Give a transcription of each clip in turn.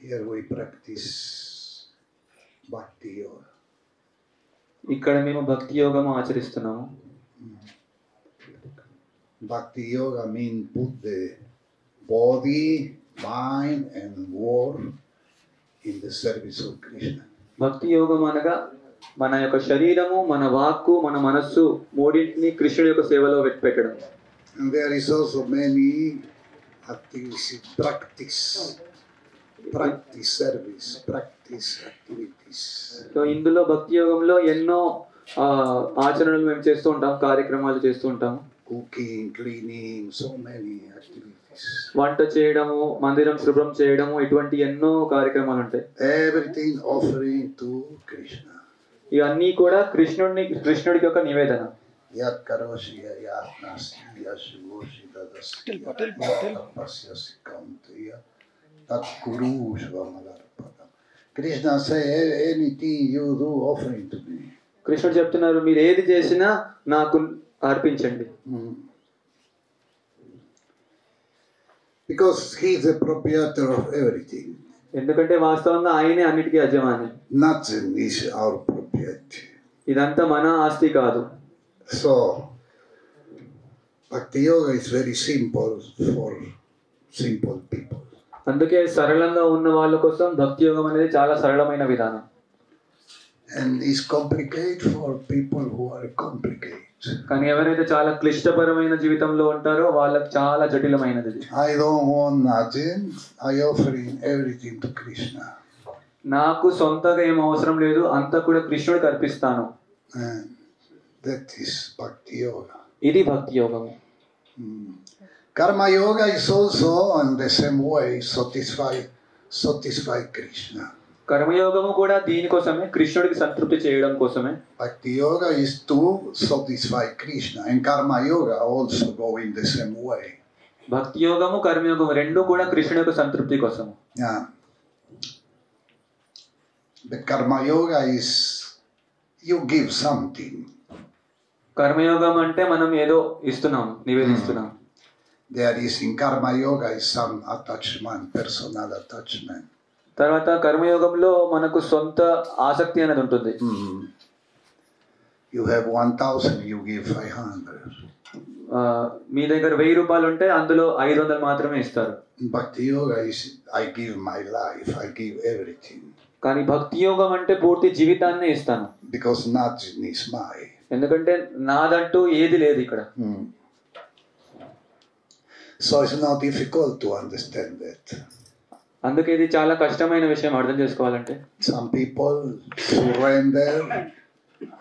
Here we practice bhakti yoga. ఇక్కడ మేము భక్తి యోగము ఆచరిస్తున్నాము. Bhakti yoga means put the body, mind and word in the service of Krishna. భక్తి యోగం అనగా మన యొక్క శరీరము, మన వాక్కు, మన మనస్సు మూడింటిని కృష్ణుడి యొక్క సేవలో పెట్టడం. And there is also many activities, practice service, practice activities. So ఇందులో భక్తి యోగంలో ఎన్నో ఆచరణలు మేము చేస్తూ ఉంటాం, కార్యక్రమాలు చేస్తూ ఉంటాం. Cooking, cleaning, so many activities. వంట చేయడము, మందిరం శుభ్రం చేయడము, ఇటువంటి ఎన్నో కార్యక్రమాలు ఉంటాయి. Everything offering to Krishna. ఇవన్నీ కూడా కృష్ణుడికి ఒక నివేదన. Yat karoshi yat nasi yashugoshi dadasi tapasyasi kamtiya tat guru shvamalarpada. Krishna say anything you do offering to me. కృష్ణుడు చెప్తున్నారు, మీరు ఏది చేసినా నాకు అర్పించండి. Because he is the proprietor of everything. ఎందుకంటే వాస్తవంగా ఆయనే అన్నిటికీ యజమాని. Nothing is our property. ఇదంతా మన ఆస్తి కాదు. So bhakti yoga is very simple for simple people. అందుకే సరళంగా ఉన్న వాళ్ళ కోసం భక్తి యోగం అనేది చాలా సరళమైన విధానం. And is complicated for people who are complicated. కానీ ఎవరైతే చాలా క్లిష్టపరమైన జీవితంలో ఉంటారో వాళ్ళకి చాలా జటిలమైనది. I don't want nothing. I offering everything to Krishna. నాకు సొంతగా ఏం అవసరం లేదు, అంతా కూడా కృష్ణుడికి అర్పిస్తాను. And that is bhakti yoga. ఇది భక్తి యోగము. Karma yoga is also in the same way satisfy Krishna. కర్మయోగము కూడా దీనికోసమే, కృష్ణుడికి సంతృప్తి చేయడం కోసమే. Bhakti yoga is to satisfy Krishna, and karma yoga also go in the same way. భక్తి యోగము, కర్మయోగము రెండు కూడా కృష్ణుడి యొక్క సంతృప్తి కోసము. Yeah. The karma yoga is you give something. కర్మయోగం అంటే మనం ఏదో ఇస్తున్నాము, నివేదిస్తున్నాం. There is in karma yoga is some attachment, personal attachment. తర్వాత కర్మయోగంలో మనకు సొంత ఆసక్తి అనేది ఉంటుంది. You have 1,000, you give 500. మీ దగ్గర 1000 రూపాయలు ఉంటే అందులో 500 మాత్రమే ఇస్తారు. Bhakti yoga is I give my life, I give everything. కానీ భక్తి యోగం అంటే పూర్తి జీవితాన్నే ఇస్తాను. Because nothing is mine. ఎందుకంటే నాదంటూ ఏది లేదు ఇక్కడ. So it's not difficult to understand that. అందుకే ఇది చాలా కష్టమైన విషయం అర్థం చేసుకోవాలంటే. Some people surrender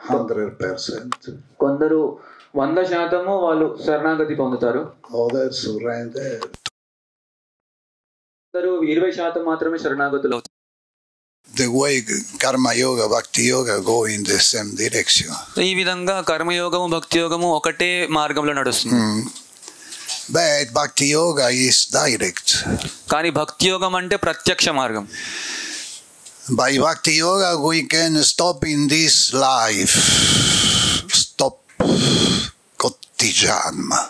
100%. కొందరు 100% వాళ్ళు శరణాగతి పొందుతారు. Others surrender. కొందరు 20% మాత్రమే శరణాగతులు అవుతారు. The way karma yoga, bhakti yoga go in the same direction. ఈ విధంగా కర్మయోగము, భక్తి యోగము ఒకటే మార్గంలో నడుస్తుంది. But bhakti yoga is direct. కానీ భక్తి యోగం అంటే ప్రత్యక్ష మార్గం. By bhakti yoga we can stop in this life. Stop koti janma.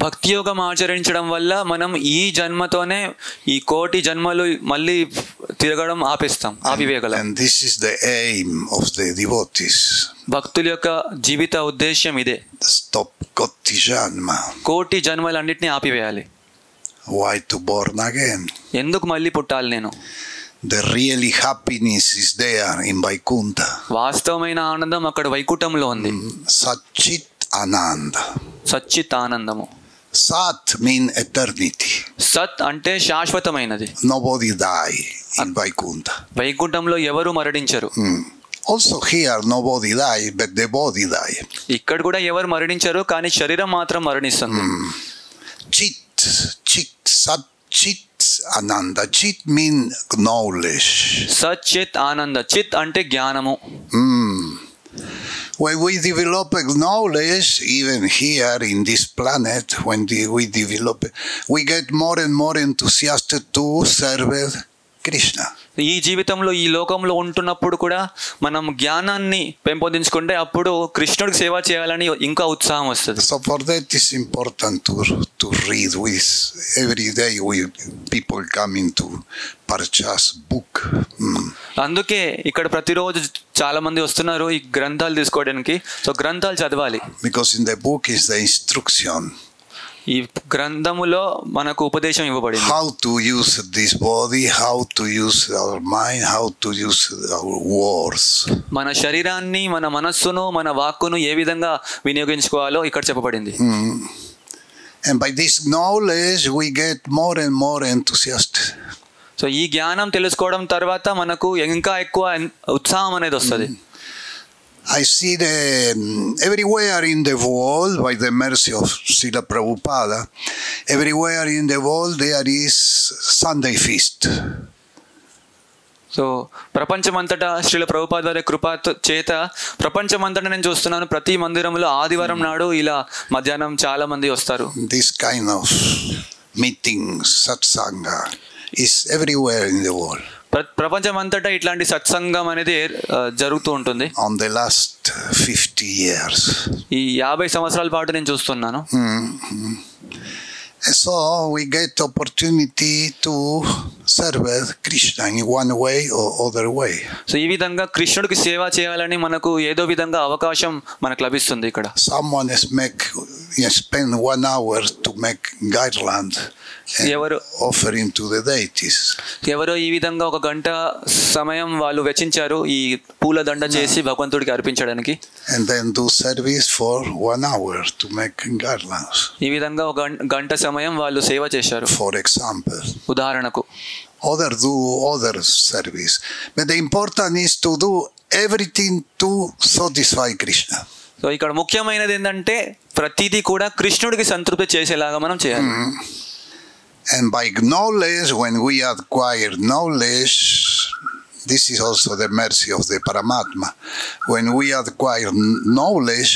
భక్తి యోగం ఆచరించడం వల్ల మనం ఈ జన్మతోనే ఈ కోటి జన్మలు మళ్ళీ తిరగడం ఆపివేయగలం. And this is the aim of the devotees. భక్తుల యొక్క జీవిత ఉద్దేశ్యం ఇదే. Stop koti janma. కోటి జన్మలన్నిటిని ఆపివేయాలి. Why to born again? ఎందుకు మళ్ళీ పుట్టాలి నేను? The really happiness is there in Vaikuntha. వాస్తవమైన ఆనందం అక్కడ వైకుంఠంలో ఉంది. Satchit Ananda. సచ్చిత్ ఆనందము. Sat means eternity. సత్ అంటే శాశ్వతమైనది. Nobody die in Vaikuntha. వైకుంఠంలో ఎవరు మరణించరు. Also here nobody die, but the body die. ఇక్కడ కూడా ఎవరు మరణించరు, కానీ శరీరం మాత్రం మరణిస్తుంది. Sat Chit Ananda. Chit means knowledge. సత్ చిత్ ఆనంద. చిత్ అంటే జ్ఞానము. When we develop knowledge, even here in this planet, when we develop, we get more and more enthusiastic to serve Krishna. ఈ జీవితంలో ఈ లోకంలో ఉంటున్నప్పుడు కూడా మనం జ్ఞానాన్ని పెంపొందించుకుంటే అప్పుడు కృష్ణుడికి సేవ చేయాలని ఇంకా ఉత్సాహం వస్తుంది. So for that is important to read with every day people coming to purchase book. అందుకే ఇక్కడ ప్రతిరోజు చాలా మంది వస్తున్నారు ఈ గ్రంథాలు తీసుకోవడానికి. సో గ్రంథాలు చదవాలి. Because in the book is the instruction. ఈ గ్రంథములో మనకు ఉపదేశం ఇవ్వబడింది. How to use this body, how to use our mind, how to use our words. మన శరీరాన్ని, మన మనస్సును, మన వాక్కును ఏ విధంగా వినియోగించుకోవాలో ఇక్కడ చెప్పబడింది. And by this knowledge we get more and more enthusiastic. So ఈ జ్ఞానం తెలుసుకోవడం తర్వాత మనకు ఇంకా ఎక్కువ ఉత్సాహం అనేది వస్తుంది. I see everywhere in the world, by the mercy of Srila Prabhupada, everywhere in the world there is Sunday feast. So ప్రపంచమంతటా శ్రీల ప్రభుపాద వారి కృప చేత ప్రపంచమంతటా నేను చూస్తున్నాను, ప్రతి మందిరంలో ఆదివారం నాడు ఇలా మధ్యాహ్నం చాలా మంది వస్తారు. This kind of meetings, satsanga, is everywhere in the world. ప్రపంచమంతటా ఇట్లాంటి సత్సంగం అనేది జరుగుతూ ఉంటుంది. On the last 50 years. ఈ 50 సంవత్సరాల పాటు నేను చూస్తున్నాను. So we get opportunity to serve Krishna in one way or other way. So ఈ విధంగా కృష్ణుడికి సేవ చేయాలని మనకు ఏదో విధంగా అవకాశం మనకు లభిస్తుంది ఇక్కడ. Someone spend 1 hour to make garland and offering to the deities. ఎవరో ఈ విధంగా 1 గంట సమయం వాళ్ళు వెచ్చించారు ఈ పూల దండ చేసి భగవంతుడికి అర్పించడానికి. And then do service for 1 hour to make garlands. ఈ విధంగా 1 గంట సమయం వాళ్ళు సేవ చేశారు. For example. ఉదాహరణకు. Others do other service. But the important is to do everything to satisfy Krishna. So ఇక్కడ ముఖ్యమైనది ఏంటంటే ప్రతిదీ కూడా కృష్ణుడికి సంతృప్తి చేసేలాగా మనం చేయాలి. And by knowledge, when we acquire knowledge, this is also the mercy of the Paramatma. When we acquire knowledge,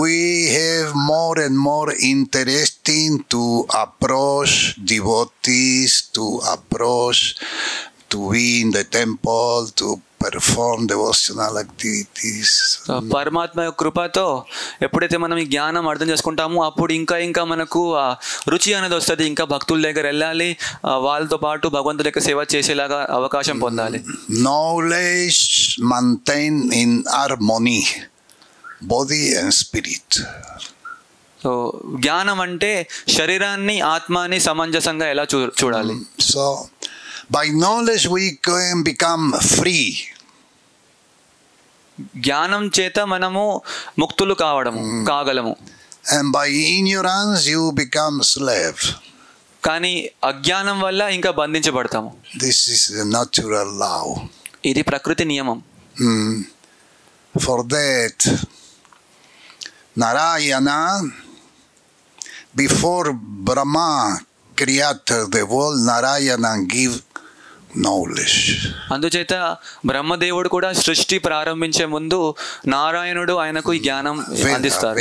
we have more and more interesting to approach devotees, to approach, to be in the temple, to perform devotional activities. పరమాత్మ యొక్క కృపతో ఎప్పుడైతే మనం ఈ జ్ఞానం అర్థం చేసుకుంటామో అప్పుడు ఇంకా మనకు రుచి అనేది వస్తుంది. ఇంకా భక్తుల దగ్గర వెళ్ళాలి, వాళ్ళతో పాటు భగవంతుడి యొక్క సేవ చేసేలాగా అవకాశం పొందాలి. Knowledge maintain in harmony body and spirit. So జ్ఞానం అంటే శరీరాన్ని ఆత్మని సమంజసంగా ఎలా చూడాలి. So by knowledge we can become free. జ్ఞానం చేత మనము ముక్తులు కాగలము. And by ignorance you become slave. కానీ అజ్ఞానం వల్ల ఇంకా బంధించబడతాము. This is the natural law. ఇది ప్రకృతి నియమం. For that Narayana, before Brahma created the world, Narayana give knowledge. అందుచేత బ్రహ్మదేవుడు కూడా సృష్టి ప్రారంభించే ముందు నారాయణుడు ఆయనకు ఈ జ్ఞానం అందిస్తారు.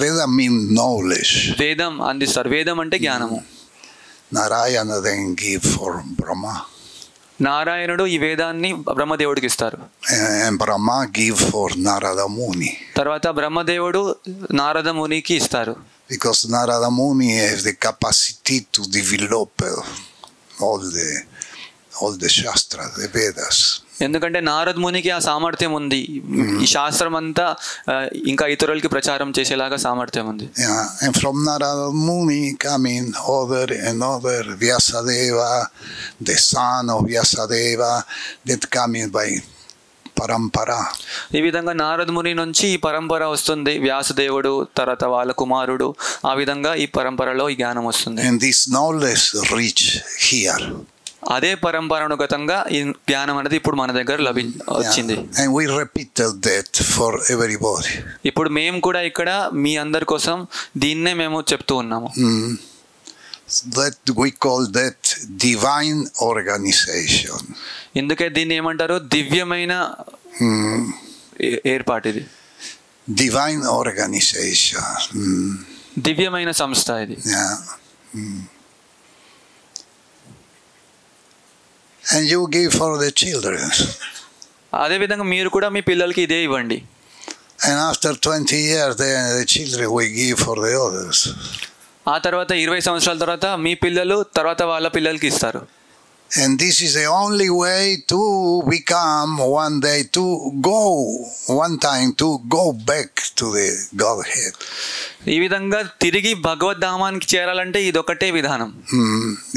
Veda means knowledge. వేదం అందిస్తారు. వేదం అంటే జ్ఞానము. Narayana then give for Brahma. నారాయణుడు ఈ వేదాన్ని బ్రహ్మదేవుడికి ఇస్తారు. And Brahma give for Narada Muni. తర్వాత బ్రహ్మదేవుడు నారద మునికి ఇస్తారు. Because Narada Muni has the capacity to develop all the Shastras, the Vedas. ఎందుకంటే నారద మునికి ఆ సామర్థ్యం ఉంది. ఈ శాస్త్రం అంతా ఇంకా ఇతరులకి ప్రచారం చేసేలాగా సామర్థ్యం ఉంది. And from Narada Muni coming other and other, Vyasadeva, the son of Vyasadeva, that coming by parampara. ఈ విధంగా నారద ముని నుంచి ఈ పరంపర వస్తుంది. వ్యాసదేవుడు తర్వాత వాళ్ళ కుమారుడు, ఆ విధంగా ఈ పరంపరలో ఈ జ్ఞానం వస్తుంది. And this knowledge reach here. అదే పరంపరానుగతంగా ఈ జ్ఞానం అనేది ఇప్పుడు మన దగ్గర వచ్చింది. And we repeated that for everybody. ఇప్పుడు మేము కూడా ఇక్కడ మీ అందరి కోసం దీన్నే మేము చెప్తూ ఉన్నాము. That we call that divine organization. ఎందుకే దీన్ని ఏమంటారు? దివ్యమైన ఏర్పాటు ఇది. Divine organization. దివ్యమైన సంస్థ ఇది. Yeah. And you give for the children. అదే విధంగా మీరు కూడా మీ పిల్లలకి ఇదే ఇవ్వండి. And after 20 years, then the children will give for the others. ఆ తర్వాత 20 సంవత్సరాల తర్వాత మీ పిల్లలు తర్వాత వాళ్ళ పిల్లలకి ఇస్తారు. And this is the only way to become one day to go one time to go back to the Godhead. ఈ విధంగా తిరిగి భగవద్ధామానికి చేరాలంటే ఇదొకటే విధానం.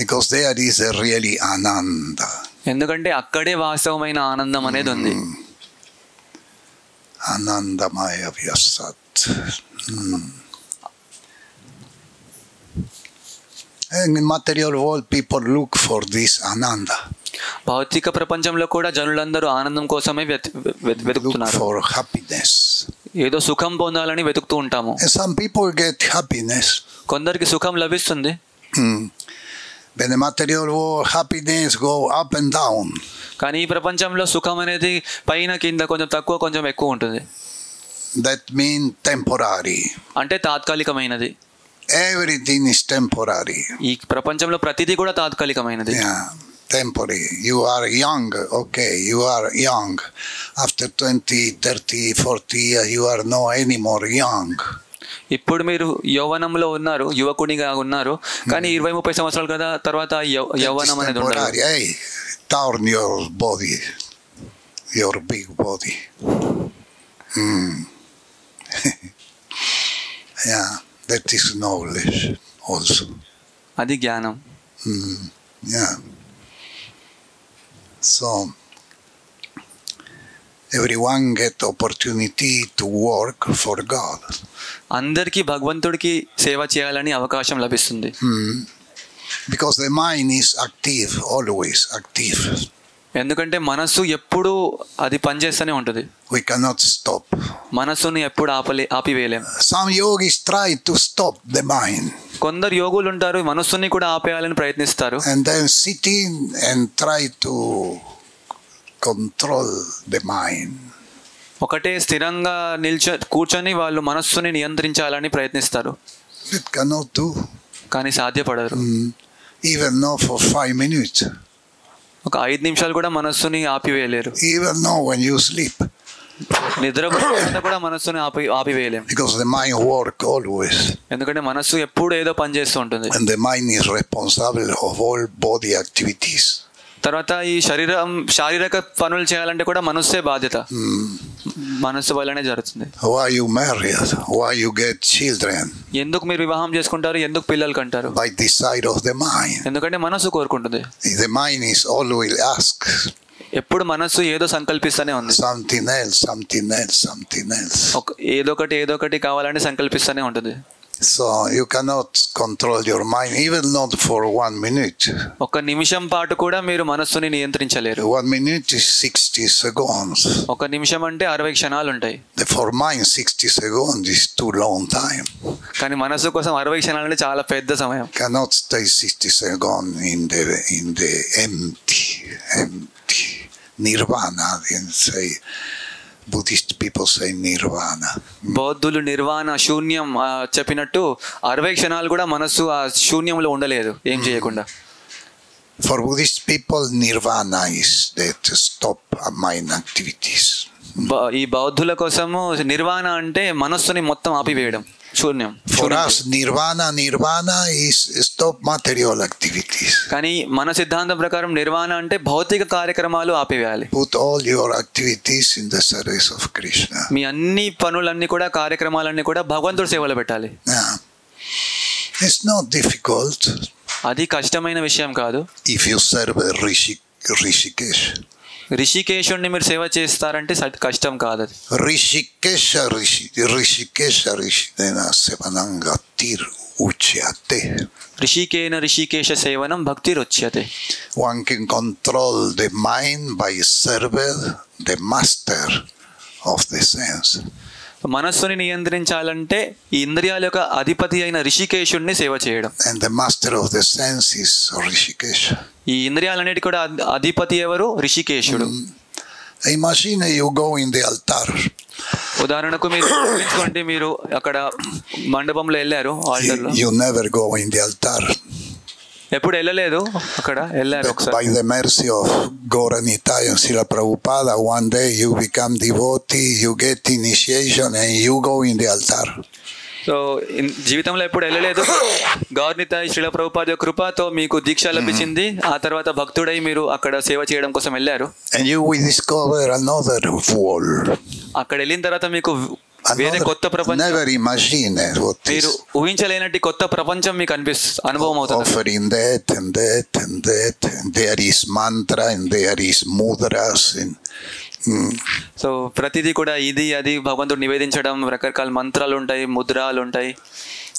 Because there is a really ananda. ఎందుకంటే అక్కడే వాస్తవమైన ఆనందం అనేది ఉంది. Anandamaya vyasat. And in material world, people look for this ananda. భౌతిక ప్రపంచంలో కూడా జనులందరూ ఆనందం కోసమే వెతుకుతున్నారు. For happiness. ఏదో సుఖం పొందాలని వెతుకుతూ ఉంటాము. And some people get happiness. కొందరికి సుఖం లభిస్తుంది. When the material world, happiness go up and down. కానీ ఈ ప్రపంచంలో సుఖం అనేది పైన కింద కొంచెం తక్కువ కొంచెం ఎక్కువ ఉంటుంది. That means temporary. అంటే తాత్కాలికమైనది. Everything is temporary. ఈ ప్రపంచంలో ప్రతిదీ కూడా తాత్కాలికమైనది. Yeah, temporary. You are young, okay, you are young. After 20, 30, 40 years, you are no anymore young. ఇప్పుడు మీరు యౌవనంలో ఉన్నారు, యువకుడిగా ఉన్నారు, కానీ 20-30 సంవత్సరాల కదా తర్వాత యౌవనం అనేది ఉండదు. Hey, turn your body, your big body. Yeah, that is knowledge also. అది జ్ఞానం. Yeah. So everyone get opportunity to work for God. అందరికీ భగవంతుడికి సేవ చేయాలని అవకాశం లభిస్తుంది. Because the mind is active, always active. ఎందుకంటే మనస్సు ఎప్పుడు అది పనిచేస్తూనే ఉంటుంది. We cannot stop. మనస్సుని ఎప్పుడు ఆపివేయలేం. Some yogis try to stop the mind. కొందరు యోగులు ఉంటారు మనస్సుని కూడా ఆపేయాలని ప్రయత్నిస్తారు. And then sitting and try to control the mind. ఒకటే స్థిరంగా కూర్చొని వాళ్ళు మనస్సుని నియంత్రించాలని ప్రయత్నిస్తారు. It cannot do. కానీ సాధ్యపడరు. Even not for 5 minutes. ఒక 5 నిమిషాలు కూడా మనస్సుని ఆపివేయలేరు. Even not when you sleep. నిద్రపోతున్నా కూడా మనస్సుని ఆపివేయలేం. Because the mind works always. ఎందుకంటే మనస్సు ఎప్పుడు ఏదో పని చేస్తూ ఉంటుంది. And the mind is responsible of all body activities. తర్వాత ఈ శారీరక పనులు చేయాలంటే కూడా మనస్సే బాధ్యత. మనస్సు వల్లనే జరుగుతుంది. Why you marry? Why you get children? ఎందుకు మీరు వివాహం చేసుకుంటారు? ఎందుకు పిల్లలు కంటారు? By desire of the mind. ఎందుకంటే మనస్సు కోరుకుంటుంది. The mind is always ask. ఎప్పుడు మనస్సు ఏదో సంకల్పిస్తూనే ఉంది. Something else, something else, something else. ఏదో ఒకటి కావాలని సంకల్పిస్తూనే ఉంటుంది. So you cannot control your mind, even not for 1 minute. ఒక నిమిషం పాటు కూడా మీరు మనస్సుని నియంత్రించలేరు. 1 minute is 60 seconds. ఒక నిమిషం అంటే 60 క్షణాలు ఉంటాయి. For mind 60 seconds is too long time. కానీ మనస్సు కోసం 60 క్షణాలు అంటే చాలా పెద్ద సమయం. Cannot stay 60 seconds in the empty nirvana. They say Buddhist people say nirvana. బౌద్ధులు నిర్వాణ శూన్యం చెప్పినట్టు 60 క్షణాలు కూడా మనస్సు ఆ శూన్యంలో ఉండలేదు ఏం చేయకుండా. For Buddhist people, nirvana is that stop mind activities. ఈ బౌద్ధుల కోసము నిర్వాణ అంటే మనస్సుని మొత్తం ఆపివేయడం, శూన్యం. For us, nirvana is stop material activities. కానీ మన సిద్ధాంతం ప్రకారం నిర్వాణ అంటే భౌతిక కార్యక్రమాలు ఆపివేయాలి. Put all your activities in the service of Krishna. మీ అన్ని పనులన్నీ కూడా కార్యక్రమాలన్నీ కూడా భగవంతుడి సేవలో పెట్టాలి. It's not difficult. అది కష్టమైన విషయం కాదు. If you serve Rishikesh. రిషికేశుడిని మీరు సేవ చేస్తారంటే కష్టం కాదు అది. ఋషికేశ సేవనంగా తీరు ఉచ్యతే. ఋషికేశ సేవనం భక్తిరుచ్యతే. One can control the mind by serving the master of the sense. మనస్సుని నియంత్రించాలంటే ఈ ఇంద్రియాల యొక్క అధిపతి అయిన ఋషికేశుడిని సేవ చేయడం. And the master of the sense is Rishikesha. ఈ ఇంద్రియాలన్నిటి కూడా అధిపతి ఎవరు? ఋషికేశుడు. Imagine you go in the altar. ఉదాహరణకు మీరు ఊహించుకోండి, మీరు అక్కడ మండపంలో వెళ్ళారు, ఆల్టర్లో. You never go in the altar. ఎప్పుడు వెళ్ళలేదు, అక్కడ వెళ్ళారు ఒకసారి. By the mercy of Gaura-Nitai and Srila Prabhupada, one day you become devotee, you get initiation and you go in the altar. So జీవితంలో ఎప్పుడు వెళ్ళలేదు, గౌరనితాయ్ శ్రీల ప్రభుపాద కృపతో మీకు దీక్ష లభించింది, ఆ తర్వాత భక్తుడై మీరు అక్కడ సేవ చేయడం కోసం వెళ్ళారు. And you will discover another world. అక్కడ వెళ్ళిన తర్వాత మీకు వేరే కొత్త ప్రపంచం, మీరు ఊహించలేనట్టు కొత్త ప్రపంచం మీకు అనుభవం అవుతుంది. Offering that and that and that, and there is mantra and there is mudras and so ప్రతిదీ కూడా ఇది అది భగవంతుడు నివేదించడం, రకరకాల మంత్రాలు ఉంటాయి, ముద్రాలు ఉంటాయి.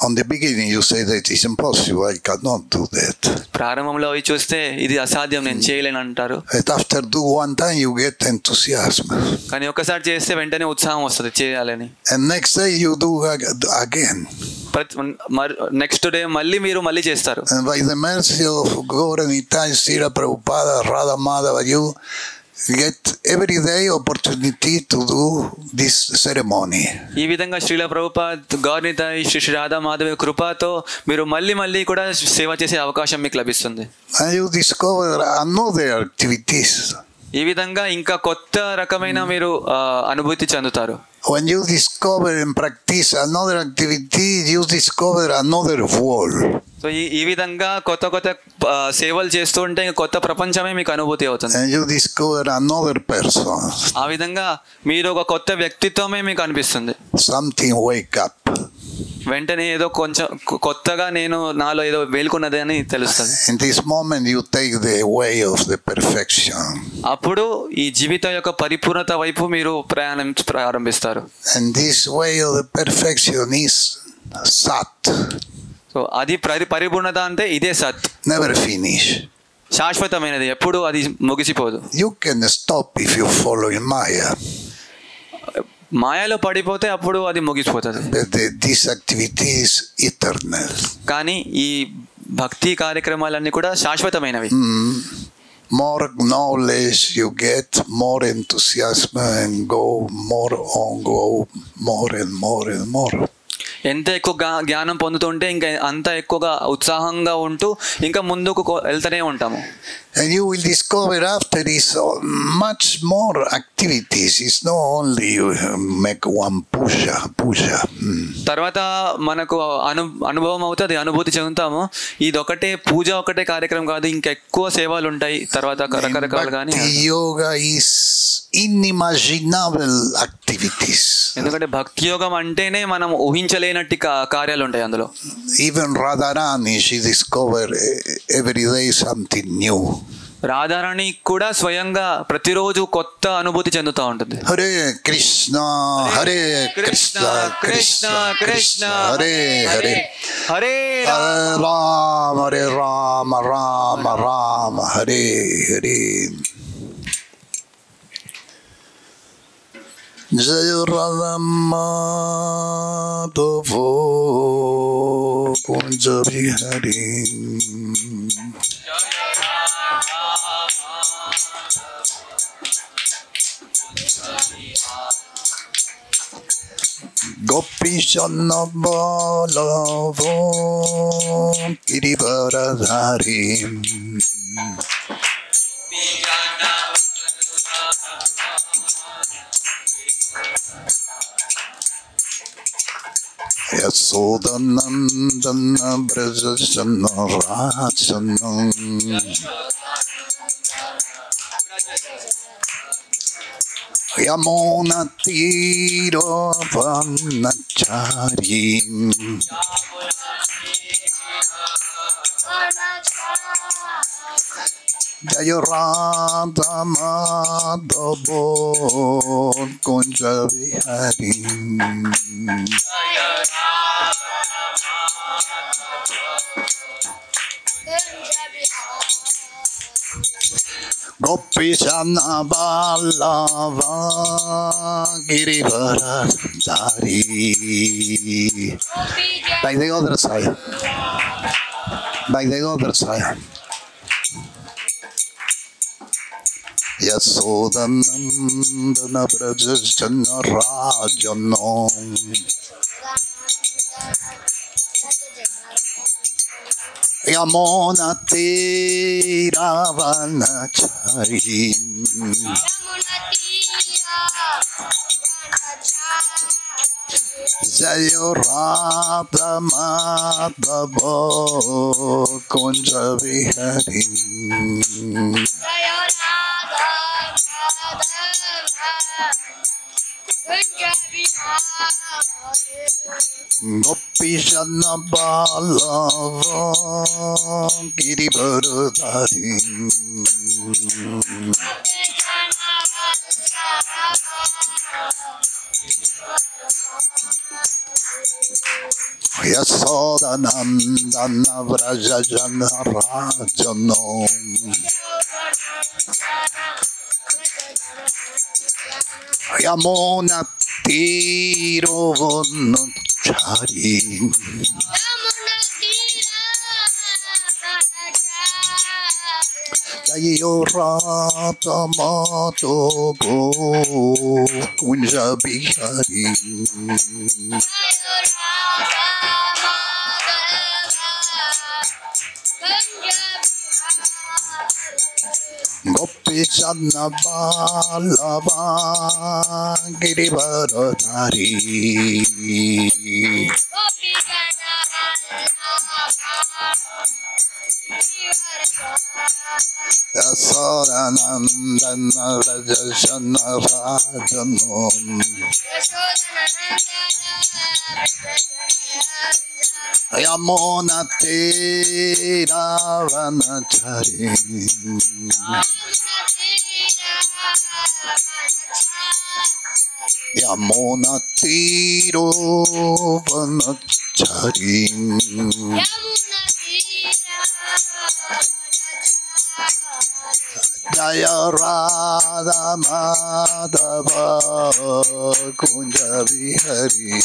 On the beginning you say that it's impossible, I cannot do that. ప్రారంభంలో అవి చూస్తే ఇది అసాధ్యం, నేను చేయలేను అంటారు. But after do one time you get enthusiasm. కానీ ఒకసారి చేస్తే వెంటనే ఉత్సాహం వస్తుంది చేయాలని. And next day you do again. Next day మళ్ళీ చేస్తారు. And by the mercy of Gaura-Nitai, Srila Prabhupada, Radha Madhava, you get every day opportunity to do this ceremony. ఈ విధంగా శ్రీల ప్రభుపాద్, గౌరనితాయ్, శ్రీ రాధా మాధవ కృపతో మీరు మళ్ళీ కూడా సేవ చేసే అవకాశం మీకు లభిస్తుంది. And you discover another activities. ఈ విధంగా ఇంకా కొత్త రకమైన మీరు అనుభూతి చెందుతారు. When you discover and practice another activity, you discover another world. So ఈ విధంగా కొత్త సేవలు చేస్తూ ఉంటే కొత్త ప్రపంచమే మీకు అనుభూతి అవుతుంది. And you discover another person. ఆ విధంగా మీరు ఒక కొత్త వ్యక్తిత్వమే మీకు అనిపిస్తుంది. Something wake up. వెంటనే ఏదో కొంచెం కొత్తగా నాలో ఏదో వేలుకున్నది అని తెలుస్తుంది. In this moment you take the way of the perfection. అప్పుడు ఈ జీవితం యొక్క పరిపూర్ణత వైపు మీరు ప్రయాణం ప్రారంభిస్తారు. And this way of the perfection is Sat. So అది పరిపూర్ణత అంటే ఇదే సత్. Never finish. శాశ్వతమైనది, ఎప్పుడు అది ముగిసిపోదు. You can stop if you follow in Maya. మాయలో పడిపోతే అప్పుడు అది ముగిసిపోతుంది. This activity is eternal. కానీ ఈ భక్తి కార్యక్రమాలన్నీ కూడా శాశ్వతమైనవి. More knowledge you get, more enthusiasm and go more and more. ఎంత ఎక్కువ జ్ఞానం పొందుతుంటే ఇంకా అంత ఎక్కువగా ఉత్సాహంగా ఉంటూ ఇంకా ముందుకు వెళ్తూనే ఉంటాము. And you will discover after this much more activities. It's not only you make one puja. తర్వాత మనకు అనుభవం అవుతుంది, అనుభూతి చెందుతాము. ఇది ఒకటే పూజ, ఒకటే కార్యక్రమం కాదు, ఇంకా ఎక్కువ సేవలు ఉంటాయి తర్వాత రకరకాలు. కానీ యోగా is unimaginable activities. ఎందుకంటే భక్తి యోగం అంటేనే మనం ఊహించలేనట్టి కార్యాలు ఉంటాయి అందులో. Even Radharani, she discovered every day something new. Radharani కూడా స్వయంగా ప్రతిరోజు కొత్త అనుభూతి చెందుతూ ఉంటుంది. హరే కృష్ణ హరే కృష్ణ కృష్ణ కృష్ణ హరే హరే హరే రామ హరే రామ రామ రామ హరే హరే. జయ రాధా మాధవ కుంజ Vihari. Gopishan Balavo Girivaradhari Yasodanandana Brajasana Rajana Yamuna Tiro Vanachari Jaya Radha Madhava Kunja Vihari. Gopi Jana Ballava Girivara Dari. Like the other side. Like the other side. Yasodanandana Brajajana Rajano Yamona Tiravanachari Jayo Radha Madhava Kunja Vihari. Gopi Jana Ballava Girivara Dari. Yasodanandana Vrajajana Rajano Yamona Tiravanachaри Jayo Radha Madhava Kunja Vihari. Gopi Jana Ballava Girivara Dari. Yasodanandana Vrajajana Rajano Yamona Tiravanachari Yamona Tiravanachari Jaya Radha Madhava Kunja Vihari.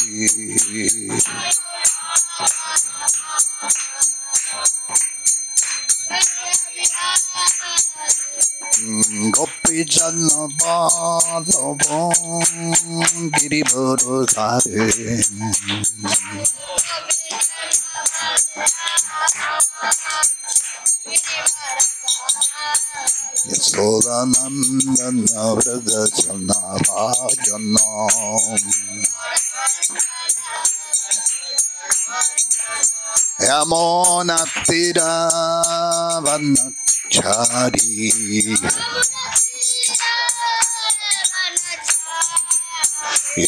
Gopi Jana Ballava Girivara Dari. Yasodanandana Vrajajana Rajano Yamona Tiravanachari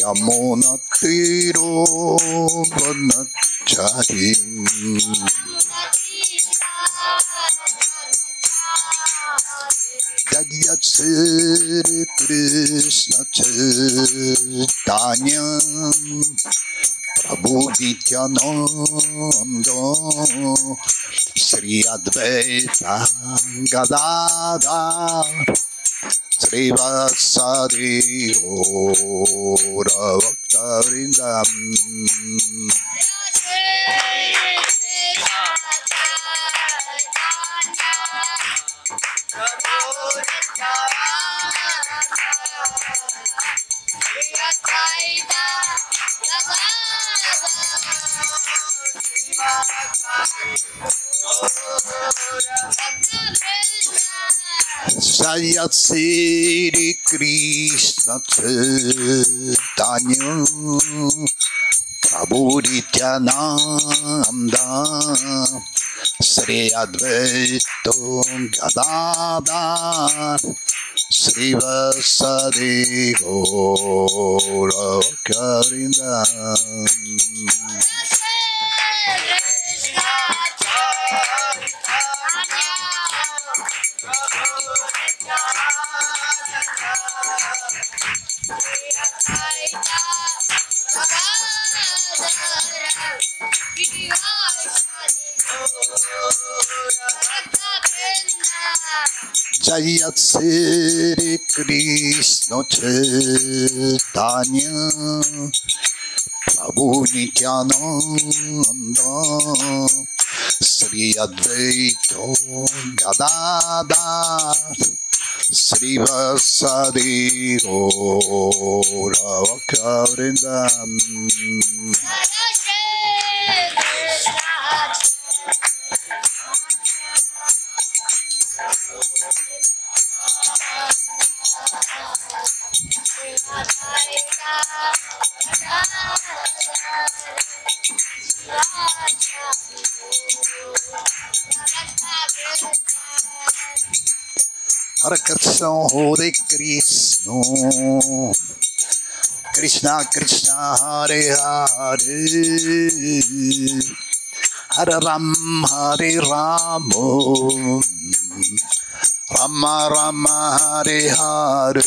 Yamona Tiravanachari Jaya Sri Krishna Chaitanya Prabhu Nityananda Sri Advaita Gadadhar Sri Vasari Gaura Bhakta-vrindam. Jaya Sri Krishna Chaitanya Prabhu Nityananda Sri Advaita Gadadhar Sri Vasari Gaura Bhakta-vrindam. Jaya Sri Krishna Chaitanya Prabhu Nityananda Sri Advaita Gadadhar Sri Vasadi Gaura Bhakta-vrinda. Hare Krishna, Hare Krishna, Krishna Krishna, Hare Hare, Hare Rama, Rama Rama, Hare Hare.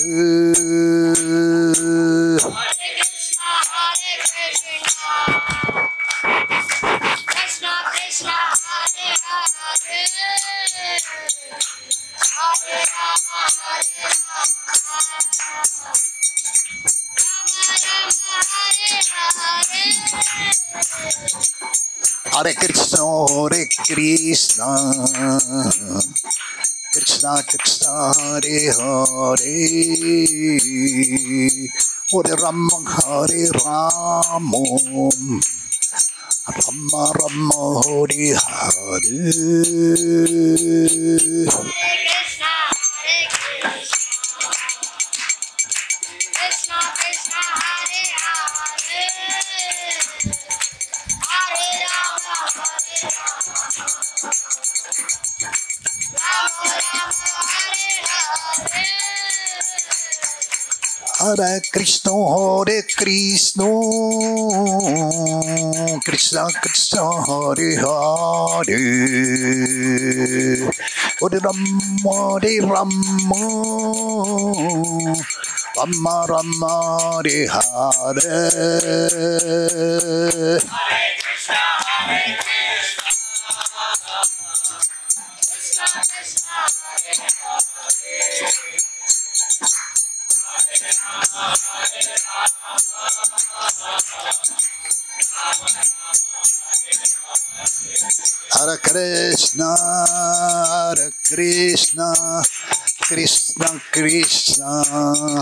Hare Krishna, Hare Krishna, Krishna Krishna, Hare Hare, Hare Rama, Hare Rama, Rama Rama, Hare Hare. Hare Krishna, Hare Krishna, Krishna Krishna, Hare Hare, Hare Rama, Rama Rama, Hare Hare. Hare Krishna, Hare Krishna, Krishna Krishna,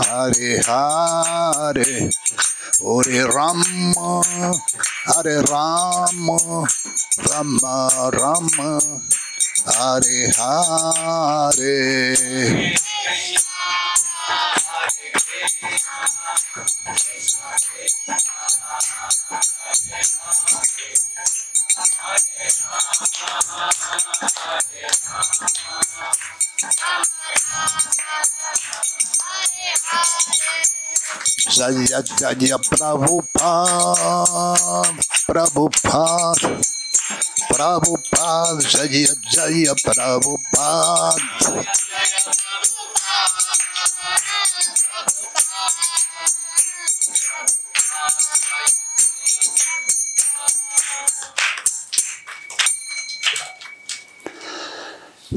Hare Hare, Hare Rama, Rama Rama, Hare Hare. Jaya Jaya Prabhupada, Prabhupada, Prabhupada, Jaya Jaya Prabhupada.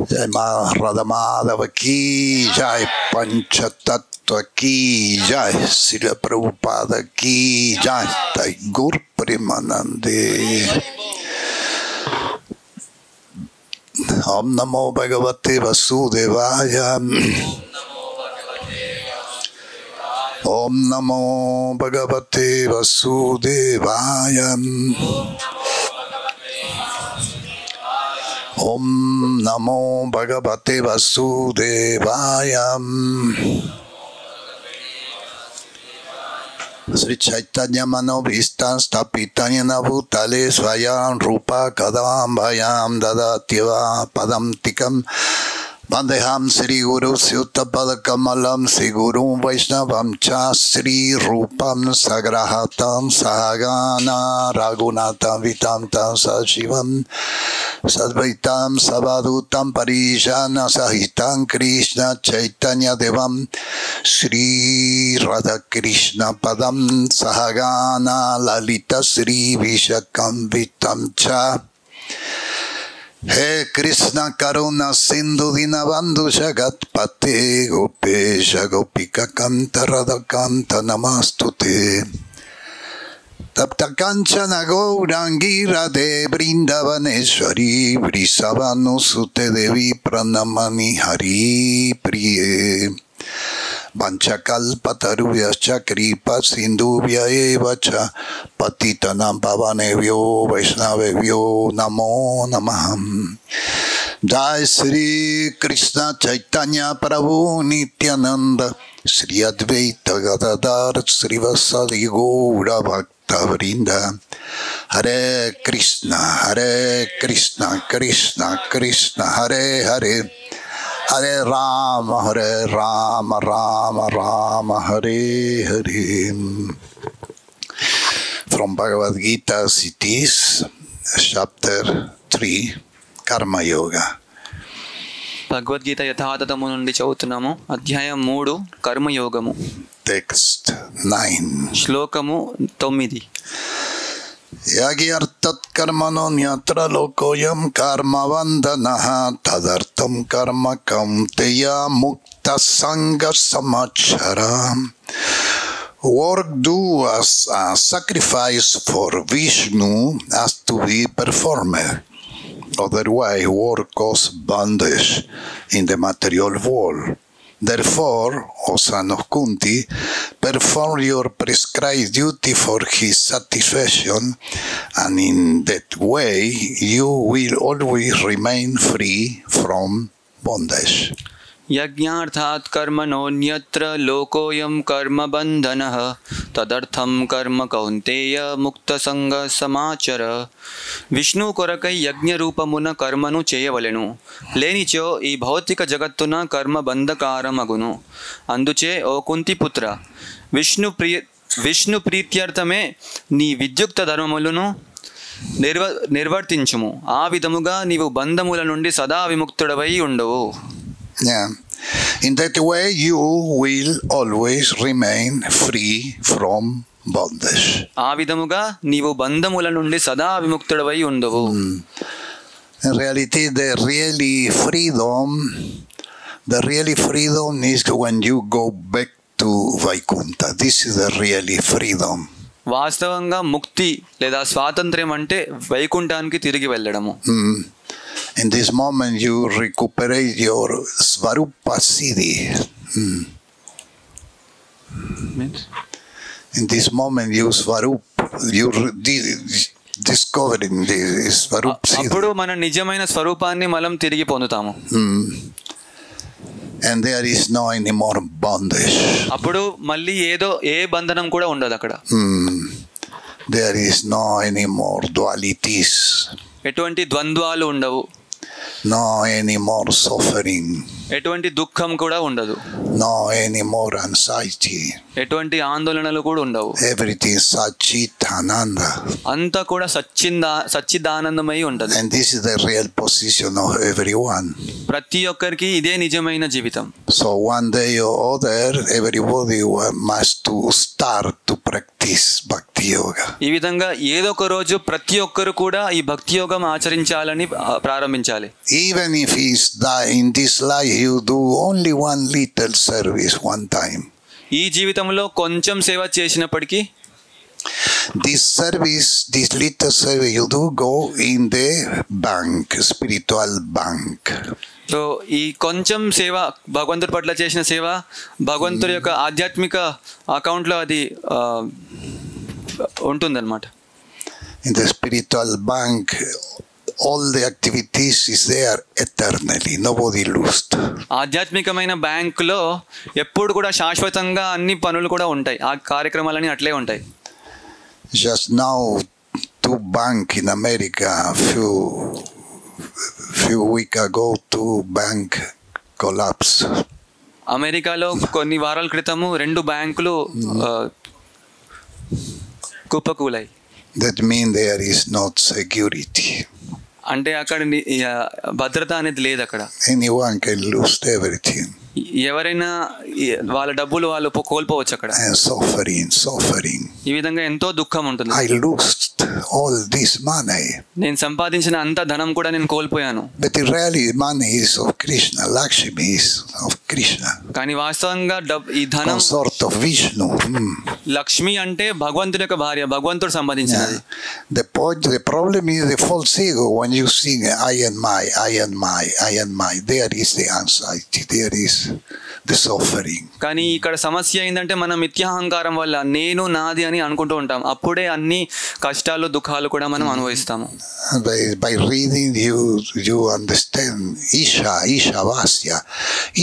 Jai Radha Madhava ki Jai, Panchatattva ki Jai, Srila Prabhupada ki Jai, Jai Gur Premanande. Om Namo Bhagavate Vasudevaya. Om Namo Bhagavate Vasudevaya. Om Namo Bhagavate Vasudevaya. Sri Chaitanya Manobhistan Stapitanyana Bhutale Svayam Rupa Kadambhayam Dadatyava Padam Tikam Vandeham Sri Guru Syuttapada Kamalam Sri Guru Vaishnavam Cha Sri Rupam Sagrahatam Sahagana Raghunatha Vitamtam Sajivam Sadvaitam Savadutam Parijana Sahitam Krishna Chaitanya Devam Sri Radha Krishna Padam Sahagana Lalita Sri Vishakam Vitam Cha He Krishna Karuna Sindhu Dinabandhu Jagatpate Gopesha Gopika Kanta Radha Kanta Namastute Tapta Kanchana Gaurangi Radhe Brindavaneshwari Vrisavanu Sute Devi Pranamani Hari Priye Vanchakalpatarubhyascha kripa sindhubhya eva cha patitanam pavanebhyo vaishnavebhyo namo namaha. Jai Sri Krishna Chaitanya Prabhu Nityananda Sri Advaita Gadadhar Srivasadi Gaura Bhakta Vrinda. Hare Krishna Krishna Krishna Hare Hare Hare Rama Rama Rama Hare Hare. From Bhagavad Gita it is chapter 3 Karma Yoga. Bhagavad Gita యథాతథము నుండి చదువుతున్నాము. అధ్యాయం 3 కర్మయోగము. Text 9. శ్లోకము 9. Yagyartat karmano nyatra lokoyam karma vandanaha tadartam karma kaunteya mukta sanga samachara. Work do as a sacrifice for Vishnu as to be performed. Otherwise work causes bondage in the material world. Therefore, O son of Kunti, perform your prescribed duty for his satisfaction, and in that way you will always remain free from bondage. యజ్ఞార్థాత్ కర్మణోన్యత్ర లోకోయం కర్మ బంధనః తదర్థం కర్మ కౌంతేయ ముక్త సంగ సమాచర. విష్ణు కొరకై యజ్ఞ రూపమున కర్మను చేయవలెను, లేనిచో ఈ భౌతిక జగత్తున కర్మ బంధకారమగును. అందుచే ఓ కుంతిపుత్ర, విష్ణు ప్రీత్యర్థమే నీ విద్యుక్త ధర్మములను నిర్వర్తించుము. ఆ విధముగా నీవు బంధముల నుండి సదా విముక్తుడవై ఉండవు. Yeah. In that way you will always remain free from bondage. ఆ విధముగా నీవు బంధముల నుండి సదా విముక్తుడవై ఉండవు. In reality the really freedom is when you go back to Vaikuntha. This is the really freedom. వాస్తవంగా ముక్తి లేదా స్వాతంత్ర్యం అంటే వైకుంఠానికి తిరిగి వెళ్ళడము. In this moment you recuperate your Svarupa Siddhi. In this moment you discovering this Svarupa Siddhi. అప్పుడు మన నిజమైన స్వరూపాన్ని మనం తిరిగి పొందుతాము. And there is no any more bondage. అప్పుడు మళ్ళీ ఏ బంధనం కూడా ఉండదు అక్కడ. There is no any more dualities. ఎటువంటి ద్వంద్వాలు ఉండవు. No any more suffering. ఎటువంటి దుఃఖం కూడా ఉండదు. No any more anxiety. ఎటువంటి ఆందోళనలు కూడా ఉండవు. Everything Satchitananda. అంతా కూడా సచ్చిదానందమై ఉంటుంది. And this is the real position of everyone. ప్రతి ఒక్కరికి ఇదే నిజమైన జీవితం. So one day or other everybody must to start to practice bhakti yoga. ఈ విధంగా ఏదో ఒక రోజు ప్రతి ఒక్కరు కూడా ఈ భక్తి యోగం ఆచరించాలని ప్రారంభించాలి. Even if in this life you do only one little service one time. ఈ జీవితంలో కొంచెం సేవ చేసినప్పటికీ this little service you do go in the bank, spiritual bank. So ఈ కొంచెం సేవ భగవంతుడి పట్ల చేసిన సేవ భగవంతుడి యొక్క ఆధ్యాత్మిక అకౌంట్లో అది ఉంటుందన్నమాట. In the spiritual bank all the activities is there eternally, nobody lost. ఆధ్యాత్మికమైన బ్యాంకులో ఎప్పుడు కూడా శాశ్వతంగా అన్ని పనులు కూడా ఉంటాయి, ఆ కార్యక్రమాలన్నీ అట్లే ఉంటాయి. Just now two bank in America few weeks ago two bank collapse. అమెరికాలో కొన్ని వారాల క్రితము 2 బ్యాంకులు కుప్పకూలాయి. That means there is not security. అంటే అక్కడ భద్రత అనేది లేదు అక్కడ. Anyone can lose everything. ఎవరైనా వాళ్ళ డబ్బులు వాళ్ళు కోల్పోవచ్చు అక్కడ. And suffering. ఈ విధంగా ఎంతో దుఃఖం ఉంటుంది. I lost all this money. నేను సంపాదించిన అంత ధనం కూడా నేను కోల్పోయాను. But really money is of Krishna. Lakshmi is of Krishna. కానీ వాస్తవంగా ఈ ధనం consort of Vishnu. లక్ష్మి అంటే భగవంతుడి యొక్క భార్య, భగవంతుడు సంబంధించినది. The problem is the false ego. When you sing I and my, there is the anxiety, there is the suffering. కానీ ఇక్కడ సమస్య ఏంటంటే మనం మిథ్యాహంకారం వల్ల నేను నాది అని అనుకుంటూ ఉంటాం. అప్పుడే అన్ని కష్టాలు దుఃఖాలు కూడా మనం అనుభవిస్తాము. By reading you understand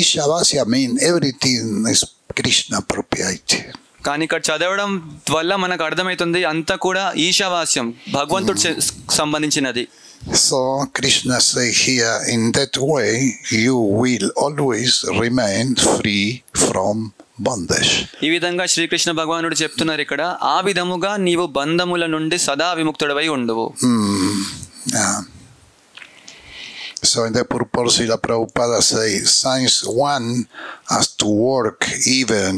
Ishavasya means everything is Krishna propriety. కానీ ఇక్కడ చదవడం వల్ల మనకు అర్థమవుతుంది అంతా కూడా ఈశావాస్యం, భగవంతుడు సంబంధించినది. So Krishna say here, in that way you will always remain free from bondage. ఈ విధంగా శ్రీకృష్ణ భగవానుడు చెప్తున్నారు ఇక్కడ, ఆ విధముగా నీవు బంధముల నుండి సదా విముక్తుడవై ఉండువు. So in the purport Srila Prabhupada says, since one has to work even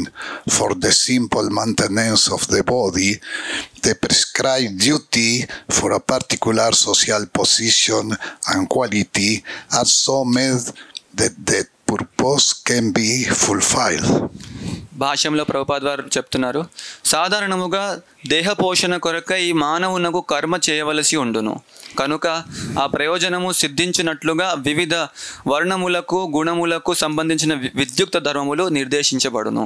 for the simple maintenance of the body, the prescribed duty for a particular social position and quality are so made that the purpose can be fulfilled. భాష్యంలో ప్రభుపాద వారు చెప్తున్నారు, సాధారణముగా దేహ పోషణ కొరకై ఈ మానవునకు కర్మ చేయవలసి ఉండును. కనుక ఆ ప్రయోజనము సిద్ధించినట్లుగా వివిధ వర్ణములకు గుణములకు సంబంధించిన విద్యుక్త ధర్మములు నిర్దేశించబడును.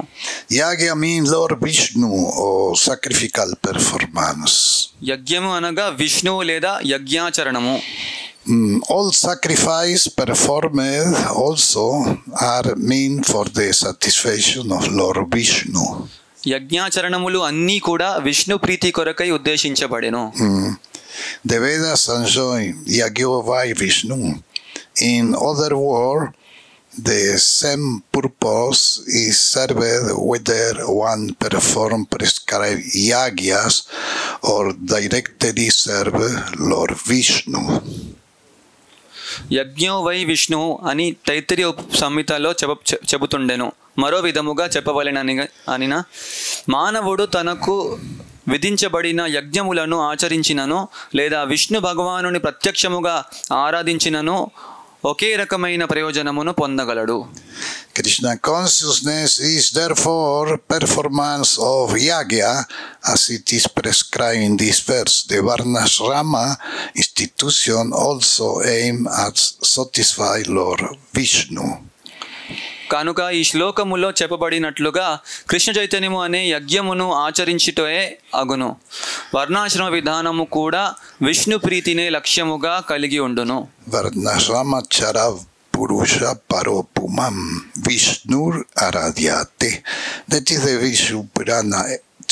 Yagya means Lord Vishnu or sacrificial performance. యజ్ఞము అనగా విష్ణువు లేదా యజ్ఞాచరణము. All sacrifice performed also are meant for the satisfaction of Lord Vishnu. యజ్ఞాచరణములు అన్నీ కూడా విష్ణు ప్రీతి కొరకై ఉద్దేశించబడెను. The Vedas enjoin Yagyo by Vishnu. In other words, the same purpose is served whether one perform prescribed yagyas or directly serve Lord Vishnu. యజ్ఞో వై విష్ణు అని తైత్తిరీయ సంహితలో చెబుతుండెను. మరో విధముగా చెప్పవలెననిన మానవుడు తనకు విధించబడిన యజ్ఞములను ఆచరించినను లేదా విష్ణు భగవానుని ప్రత్యక్షముగా ఆరాధించినను ఒకే రకమైన ప్రయోజనమును పొందగలడు. Krishna consciousness is therefore performance of yagya as it is prescribed in this verse. The Varnashrama institution also aim at satisfy Lord Vishnu. కనుక ఈ శ్లోకములో చెప్పబడినట్లుగా కృష్ణ చైతన్యము అనే యజ్ఞమును ఆచరించుటే అగును. వర్ణాశ్రమ విధానము కూడా విష్ణు ప్రీతినే లక్ష్యముగా కలిగి ఉండును. వర్ణాశ్రమచర పురుష పరోపుమం విష్ణుర్ ఆరాధ్యతే. That is the Vishnu Purana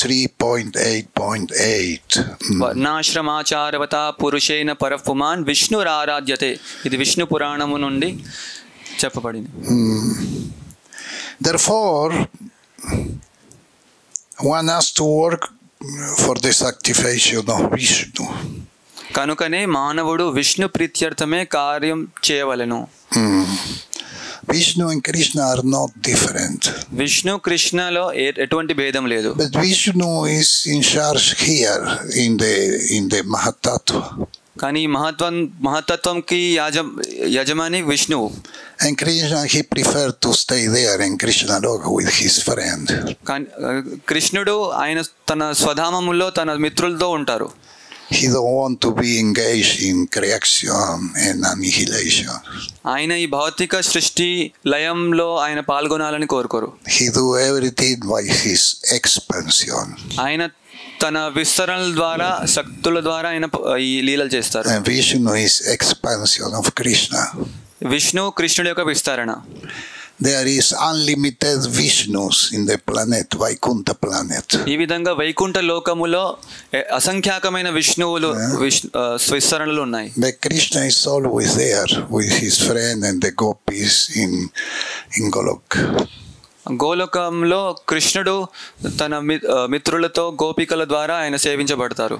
3.8.8. వర్ణాశ్రమాచారవత పురుషేన పరపుమాన్ విష్ణుర్ ఆరాధ్యతే. ఇది విష్ణు పురాణము నుండి చెప్పబడింది. Therefore, one has to work for the sanctification of Vishnu. కనుకనే మానవుడు విష్ణు ప్రీత్యర్థమే కార్యం చేయవలెను. Vishnu and Krishna are not different. Vishnu కృష్ణలో ఎటువంటి భేదం లేదు. But Vishnu is in charge here in the Mahatattva. కానీ మహత్తత్వంకి యజమాని విష్ణువు. And Krishna, he preferred to stay there in Krishna Loka with his friend. కృష్ణుడు ఆయన తన స్వధామములో తన మిత్రులతో ఉంటారు. He don't want to be engaged in creation and annihilation. ఆయన ఈ భౌతిక సృష్టి లయంలో ఆయన పాల్గొనాలని కోరుకోరు. He do everything by his expansion. ఆయన తన విస్తరణల ద్వారా శక్తుల ద్వారా ఆయన ఈ లీలలు చేస్తారు. And Vishnu is expansion of Krishna. Vishnu కృష్ణుడి యొక్క విస్తరణ. There is unlimited Vishnus in the planet, Vaikuntha planet. ఈ విధంగా వైకుంఠ లోకములో అసంఖ్యాకమైన విష్ణువులు విస్తరణలు ఉన్నాయి. But Krishna is always there with his friend and the gopis in Golok. గోలోకంలో కృష్ణుడు తన మిత్రులతో గోపికల ద్వారా ఆయన సేవించబడతారు.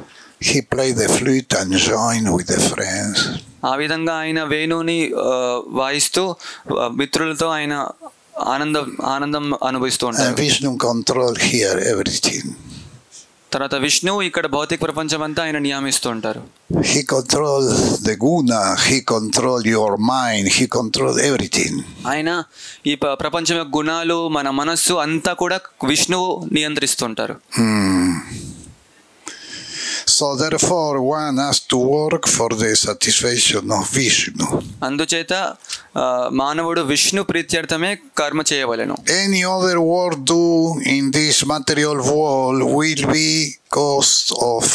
He played the flute and joined with the friends. ఆ విధంగా ఆయన వేణుని వాయిస్తూ మిత్రులతో ఆయన ఆనందం అనుభవిస్తూ ఉంటారు. And Vishnu control here everything. తర్వాత విష్ణువు ఇక్కడ భౌతిక ప్రపంచం అంతా ఆయన నియమిస్తూ ఉంటారు. He control the guna, he control your mind, he control everything. ఆయన ఈ ప్రపంచం యొక్క గుణాలు, మన మనస్సు అంతా కూడా విష్ణువు నియంత్రిస్తుంటారు. So therefore one has to work for the satisfaction of Vishnu. అందుచేత మానవుడు విష్ణు ప్రీత్యర్థమే కర్మ చేయవలెను. Any other work do in this material world will be cause of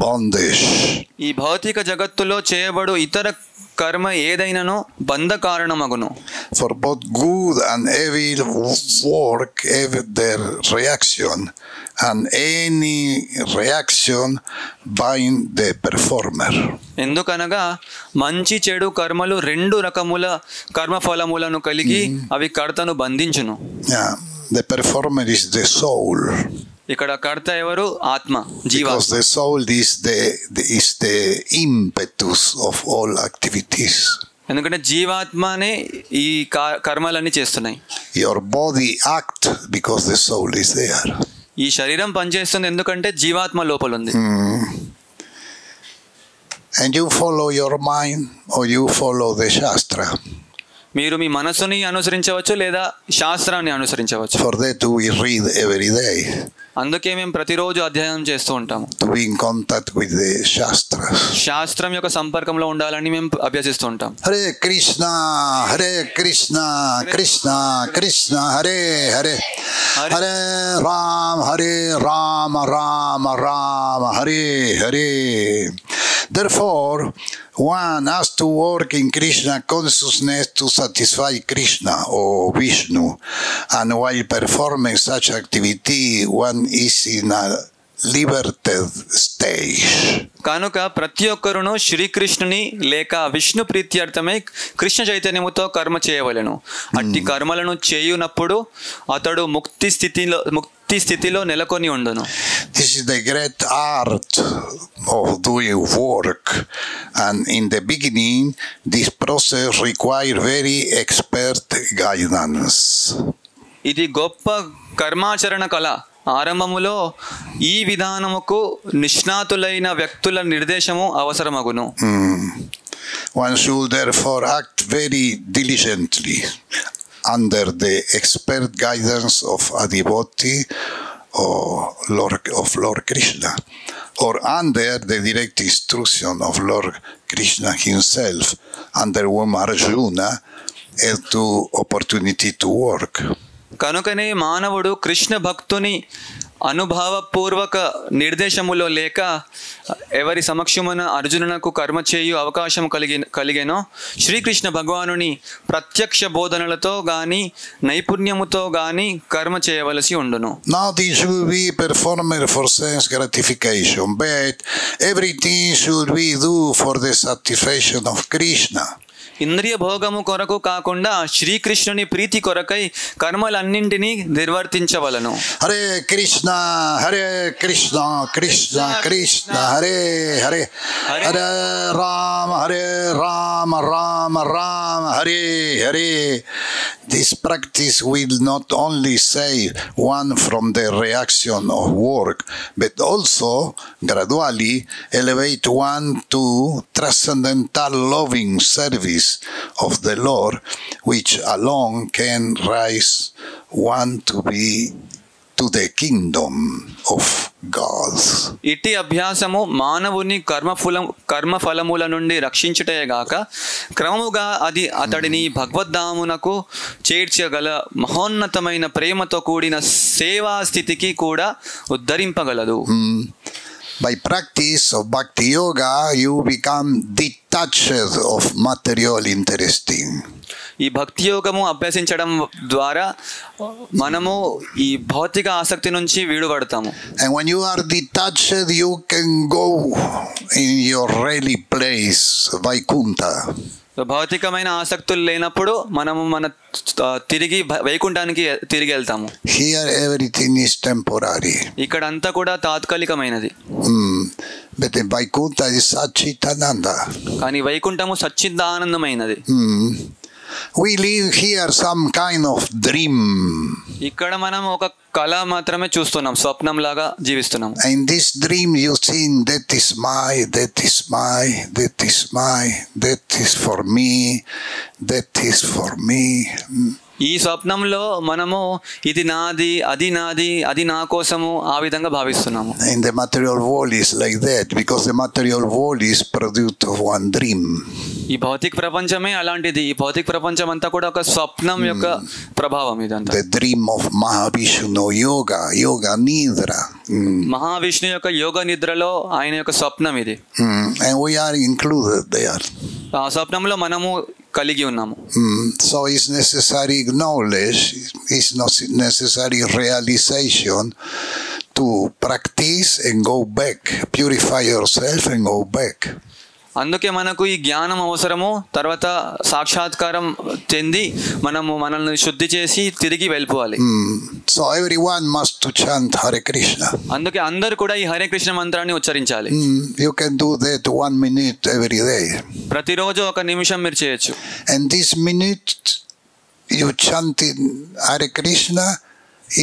bondage. ఈ భౌతిక జగత్తులో చేయబడు ఇతర కర్మ ఏదైనానో బంధ కారణమగును. For both good and evil work have their reaction, and any reaction bind the performer. ఎందుకనగా మంచి చెడు కర్మలు రెండు రకముల కర్మఫలములను కలిగి అవి కర్తను బంధించును. The performer is the soul. ఇక్కడ కర్త ఎవరు? ఆత్మ, జీవ. Because the soul is the impetus of all activities. ఎందుకంటే జీవాత్మనే ఈ కర్మలన్నీ చేస్తున్నాయి. Your body act because the soul is there. ఈ శరీరం పనిచేస్తుంది ఎందుకంటే జీవాత్మ లోపల ఉంది. And you follow your mind or you follow the Shastra. మీరు మీ మనసుని అనుసరించవచ్చు లేదా శాస్త్రాన్ని అనుసరించవచ్చు. For that we read every day. అందుకే మేము ప్రతిరోజు అధ్యయనం చేస్తూ ఉంటాము. To be in contact with the Shastras. శాస్త్రం యొక్క సంపర్కంలో ఉండాలని మేము అభ్యసిస్తూ ఉంటాం. Hare Krishna, Hare Krishna, Krishna Krishna, Hare Hare, Hare Ram, Rama Rama, Hare Hare. Therefore, one has to work in Krishna consciousness to satisfy Krishna or Vishnu, and while performing such activity, one is in a liberated stage. కనుక ప్రతి ఒక్కరును శ్రీకృష్ణుని లేక విష్ణు ప్రీత్యర్థమై కృష్ణ చైతన్యముతో కర్మ చేయవలెను. అట్టి కర్మలను చేయునప్పుడు అతడు ముక్తి స్థితిలో నెలకొని ఉండును. This is the great art of doing work, and in the beginning this process requires very expert guidance. ఇది గొప్ప కర్మాచరణ కళ. ఆరంభములో ఈ విధానముకు నిష్ణాతులైన వ్యక్తుల నిర్దేశము అవసరమగును. One should therefore act very diligently under the expert guidance of a devotee or Lord Krishna, or under the direct instruction of Lord Krishna himself, under whom Arjuna had the opportunity to work. కనుకనే మానవుడు కృష్ణ భక్తుని అనుభవపూర్వక నిర్దేశములో లేక ఎవరి సమక్షమున అర్జునునకు కర్మ చేయు అవకాశం కలిగేనో శ్రీకృష్ణ భగవానుని ప్రత్యక్ష బోధనలతో గాని నైపుణ్యముతో గాని కర్మ చేయవలసి ఉండును. Now this should be performed for sense gratification, but everything should be do for the satisfaction of Krishna. ఇంద్రియ భోగము కొరకు కాకుండా శ్రీకృష్ణుని ప్రీతి కొరకై కర్మలన్నింటినీ నిర్వర్తించవలను. Hare Krishna Hare Krishna Krishna Krishna Hare Hare, Hare Rama Rama Rama Hare Hare. This practice will not only save one from the reaction of work, but also gradually elevate one to transcendental loving service of the Lord, which alone can raise one to the kingdom of God. ఇట్టి అభ్యాసము మానవుని కర్మఫలముల నుండి రక్షించుటయేగాక క్రమముగా అది అతడిని భగవద్ధామునకు చేర్చగల మహోన్నతమైన ప్రేమతో కూడిన సేవా స్థితికి కూడా ఉద్ధరింపగలదు. By practice of Bhakti Yoga, you become detached of material interesting. ఈ భక్తి యోగము అభ్యసించడం ద్వారా మనము ఈ భౌతిక ఆసక్తి నుంచి వీడుపడతాము. And when you are detached, you can go in your really place, Vaikuntha. భౌతికమైన ఆసక్తులు లేనప్పుడు మనము తిరిగి వైకుంఠానికి తిరిగి వెళ్తాము. Here everything is temporary. ఇక్కడ అంతా కూడా తాత్కాలికమైనది. But Vaikuntha is Satchitananda. కానీ వైకుంఠము సచ్చిదానందమైనది. We live here some kind of dream. ఇక్కడ మనం ఒక కళ మాత్రమే చూస్తున్నాం, స్వప్నం లాగా జీవిస్తున్నాం. In this dream you think that is my, that is my, that is my, that is for me, that is for me. ఈ స్వప్నంలో మనము ఇది నాది, అది నాది, అది నా కోసము ఆ విధంగా భావిస్తున్నాము. In the material world is like that because the material world is product of one dream. ఈ భౌతిక ప్రపంచమే అలాంటిది. ఈ భౌతిక ప్రపంచం అంతా కూడా ఒక స్వప్నం యొక్క ప్రభావం ఇదంతా. The dream of Mahavishnu yoga, yoga nidra. Mahavishnu యొక్క యోగ నిద్రలో ఆయన యొక్క స్వప్నం ఇది. And we are included there. ఆ స్వప్నంలో మనము కలిగి ఉన్నాము. So it's necessary knowledge, it's not necessary realization to practice and go back, purify yourself and go back. అందుకే మనకు ఈ జ్ఞానం అవసరము. తర్వాత సాక్షాత్కారం చెంది మనల్ని శుద్ధి చేసి తిరిగి వెళ్ళిపోవాలి. So everyone must to chant Hare Krishna. అందుకే అందరూ కూడా ఈ హరే కృష్ణ మంత్రాన్ని ఉచ్చరించాలి. You can do that 1 minute every day. ప్రతిరోజు 1 నిమిషం మీరు చేయొచ్చు. And this minute you chanting Hare Krishna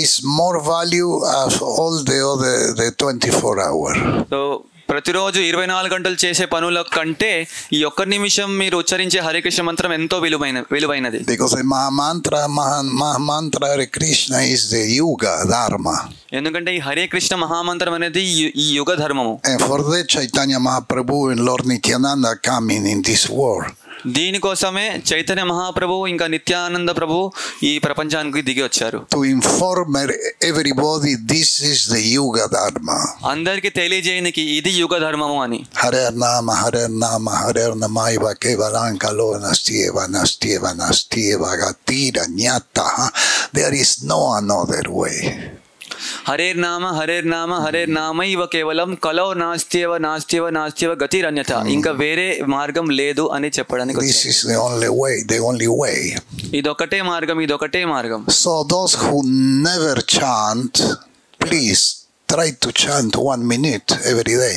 is more value of all the other the 24 hours. So ప్రతిరోజు 24 గంటలు చేసే పనుల కంటే ఈ 1 నిమిషం మీరు ఉచ్చరించే హరే కృష్ణ మంత్రం ఎంతో విలువైనది. Because the Mahamantra Hare Krishna is the Yuga Dharma. ఎందుకంటే ఈ హరే కృష్ణ మహామంత్రం అనేది ఈ యుగ ధర్మము. And for that Chaitanya Mahaprabhu and Lord Nityananda coming in this world. దీనికోసమే చైతన్య మహాప్రభు ఇంకా నిత్యానంద ప్రభు ఈ ప్రపంచానికి దిగి వచ్చారు. To inform everybody this is the Yuga Dharma. అందరికి తెలియజేయడానికి ఇది యుగ ధర్మము అని. Hare Nama Hare Nama Hare Namaiva Kevalan Kalo Nastieva Nastieva Nastieva Gatira Nyata. There is no another way. హరేర్ నామ హరేర్ నామైవ కేవలం కలో నాస్త్యవ నాస్త్యవ నాస్త్యవ గతిరన్యత. ఇంకా వేరే మార్గం లేదు అని చెప్పడానికి. This is the only way. ఇదొకటే మార్గం. So those who never chant, please try to chant 1 minute every day.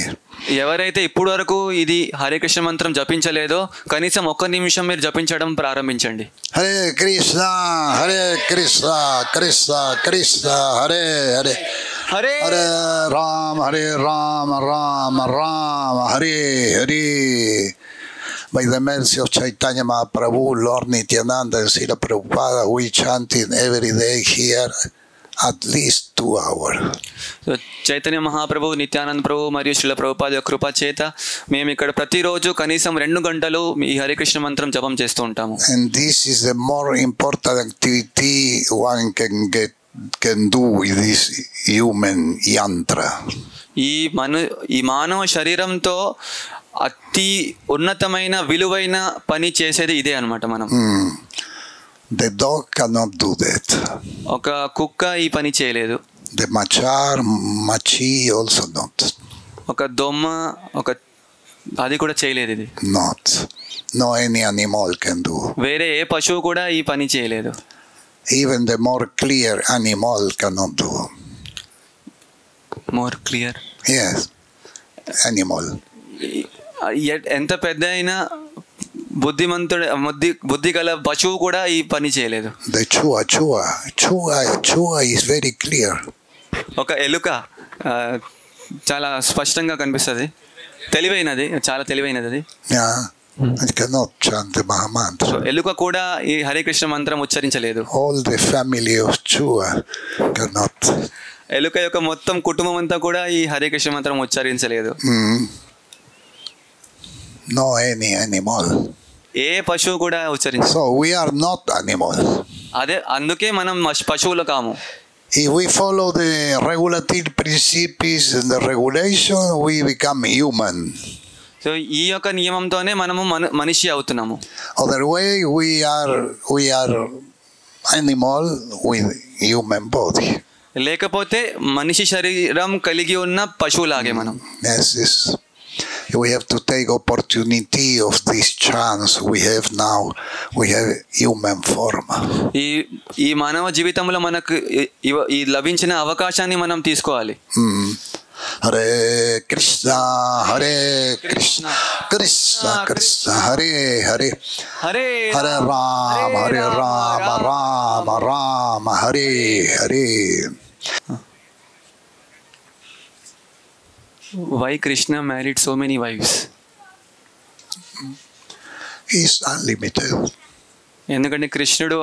ఎవరైతే ఇప్పుడు వరకు ఇది హరే కృష్ణ మంత్రం జపించలేదో కనీసం 1 నిమిషం మీరు జపించడం ప్రారంభించండి. Hare Krishna Hare Krishna Krishna Krishna Hare Hare Hare Hare Rama Rama Rama Hare Hare. By the mercy of Chaitanya Mahaprabhu, Lord Nityananda and Srila Prabhupada, we chanting every day here at least 2 hours. So Chaitanya Mahaprabhu, Nityananda Prabhu మరియు శ్రీల ప్రభుపాద యొక్క కృప చేత మేము ఇక్కడ ప్రతిరోజు కనీసం 2 గంటలు ఈ హరే కృష్ణ మంత్రం జపం చేస్తూ ఉంటాము. And this is the more important activity one can do with this human yantra. ఈ మానవ శరీరంతో అతి ఉన్నతమైన విలువైన పని చేసేది ఇదే అన్నమాట. మనం The dog cannot do that. ఒక కుక్క ఈ పని చేయలేదు. The machi also not. ఒక దొమ్మ అది కూడా చేయలేదు. ఇది no any animal can do. వేరే ఏ పశువు కూడా ఈ పని చేయలేదు. Even the more clear animal cannot do. More clear? Yes. Animal. ఎంత పెద్ద అయినా బుద్ధి గల పశువు కూడా ఈ పని చేయలేదు. The chua is very clear. ఒక ఎలుక చాలా స్పష్టంగా కనిపిస్తుంది, చాలా తెలివైనది అది. It cannot chant the Mahamantra. So ఎలుక కూడా ఈ హరే కృష్ణ మంత్రం ఉచ్చరించలేదు. All the family of chua cannot. ఎలుక యొక్క మొత్తం కుటుంబం అంతా కూడా ఈ హరే కృష్ణ మంత్రం ఉచ్చరించలేదు. No any animal. ఏ పశువు కూడా ఉచ్చరించలేదు. So we are not animal. అందుకే మనం పశువులు కాము. If we follow the regulative principles and the regulation, we become human. So ఈ యొక్క నియమంతోనే మనము మనిషి అవుతున్నాము. Other way we are animal with human body. లేకపోతే మనిషి శరీరం కలిగి ఉన్న పశువులాగే మనం. Yes. We have to take opportunity of this chance we have now. We have human form. ఈ మానవ జీవితంలో మనకు ఈ లభించిన అవకాశాన్ని మనం తీసుకోవాలి. Hare Krishna Hare Krishna Krishna Krishna Hare Hare Hare Hare Rama Hare Rama Rama Rama Hare Hare. Why Krishna married so many wives? He is unlimited. ఎందుకంటే కృష్ణుడు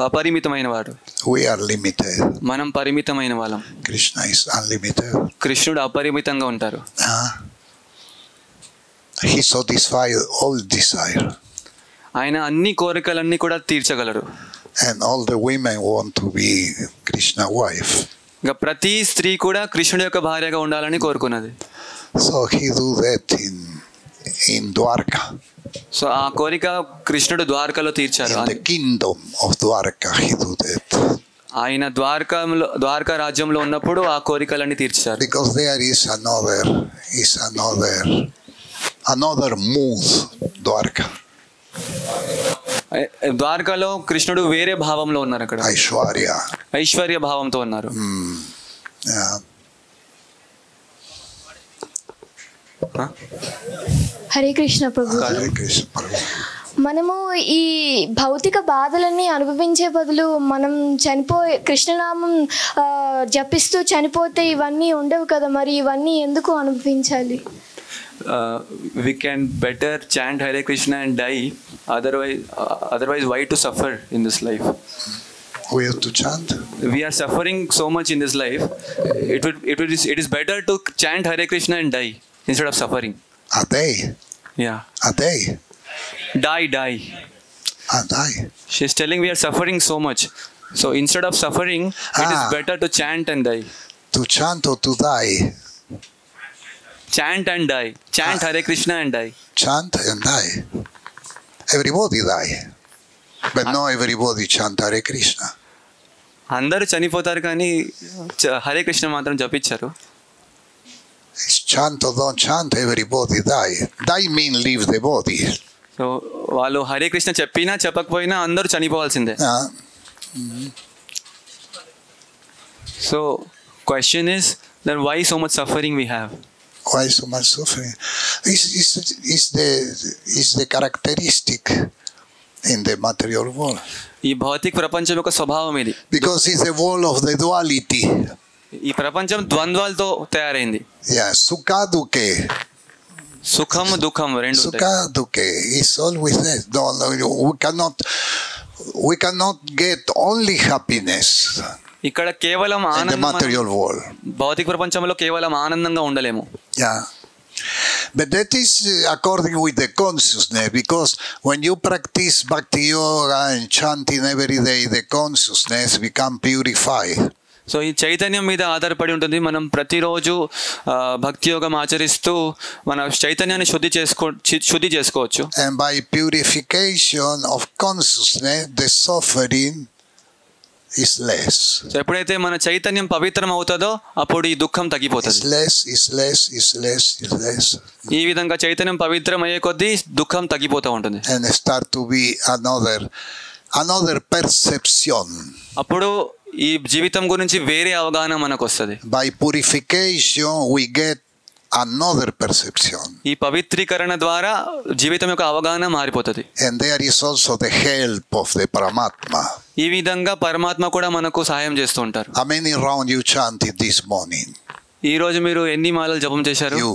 అపరిమితమైన వాడు. We are limited. మనం పరిమితమైన వాళ్ళం. Krishna is unlimited. కృష్ణుడు అపరిమితంగా ఉంటారు. He satisfies all desire. ఆయన అన్ని కోరికలన్నీ కూడా తీర్చగలరు. And all the women want to be Krishna wife. ఇంకా ప్రతి స్త్రీ కూడా కృష్ణుడి యొక్క భార్యగా ఉండాలని కోరుకున్నది. So he do that in Dwarka. So ఆ కోరిక కృష్ణుడు ద్వారకలో తీర్చారు. In the kingdom of Dwarka he do that. ఆయన ద్వారకా రాజ్యంలో ఉన్నప్పుడు ఆ కోరికలన్నీ తీర్చారు. Because there is another mood Dwarka. ద్వారకాలో కృష్ణుడు వేరే భావంలో ఉన్నారు. అక్కడ ఐశ్వర్య భావంతో ఉన్నారు. హరే కృష్ణ ప్రభు. మనము ఈ భౌతిక బాధలన్నీ అనుభవించే బదులు మనం కృష్ణనామం జపిస్తూ చనిపోతే ఇవన్నీ ఉండవు కదా, మరి ఇవన్నీ ఎందుకు అనుభవించాలి? We can better chant Hare Krishna and die. Otherwise, why to suffer in this life? We have to chant. We are suffering so much in this life. It is better to chant Hare Krishna and die instead of suffering. A day. Yeah. A day. Die. A die. She's telling we are suffering so much. So instead of suffering, it is better to chant and die. To chant or to die? Chant and die. Chant Hare Krishna and die. Chant and die. Everybody die. But no everybody chant Hare Krishna. అందరూ చనిపోతారు కానీ హరే కృష్ణ మాత్రం జపించారు. Chant or don't chant, everybody die. Die mean leave the body. So వాళ్ళు హరే కృష్ణ చెప్పినా చెప్పకపోయినా అందరూ చనిపోవాల్సిందే. So question is then why so much suffering we have? Why so much suffering? Is the characteristic in the material world. ఈ భౌతిక ప్రపంచం యొక్క స్వభావం ఇది. Because it's the world of the duality. ఈ ప్రపంచం ద్వంద్వాలతో తయారైంది. Yeah, sukha dukkha. సుఖం దుఃఖం రెండు. Sukha dukkha is always that. No, we cannot get only happiness. ఇక్కడ కేవలం ఆనందం. material world. భౌతిక ప్రపంచంలో కేవలం ఆనందంగా ఉండలేము. Yeah. But that is according with the consciousness, because when you practice bhakti yoga and chanting every day, the consciousness become purified. So ఈ చైతన్యం మీద ఆధారపడి ఉంటుంది. మనం ప్రతిరోజు భక్తి యోగం ఆచరిస్తూ మన చైతన్యాన్ని శుద్ధి చేసుకోవచ్చు. And by purification of consciousness, the suffering is less. So ఎప్పుడైతే మన చైతన్యం పవిత్రం అవుతుందో అప్పుడు ఈ దుఃఖం తగ్గిపోతుంది. is less. ఈ విధంగా చైతన్యం పవిత్రం అయ్యే కొద్దీ దుఃఖం తగ్గిపోతూ ఉంటుంది. And start to be another perception. అప్పుడు ఈ జీవితం గురించి వేరే అవగాహన మనకు వస్తుంది. By purification we get another perception. ఈ పవిత్రీకరణ ద్వారా జీవితం యొక్క అవగాహన మారిపోతుంది. And there is also the help of the Paramatma. ఈ విధంగా పరమాత్మ కూడా మనకు సహాయం చేస్తూ ఉంటారు. How many round you chanted this morning? ఈ రోజు మీరు ఎన్ని మాలలు జపం చేశారు? You.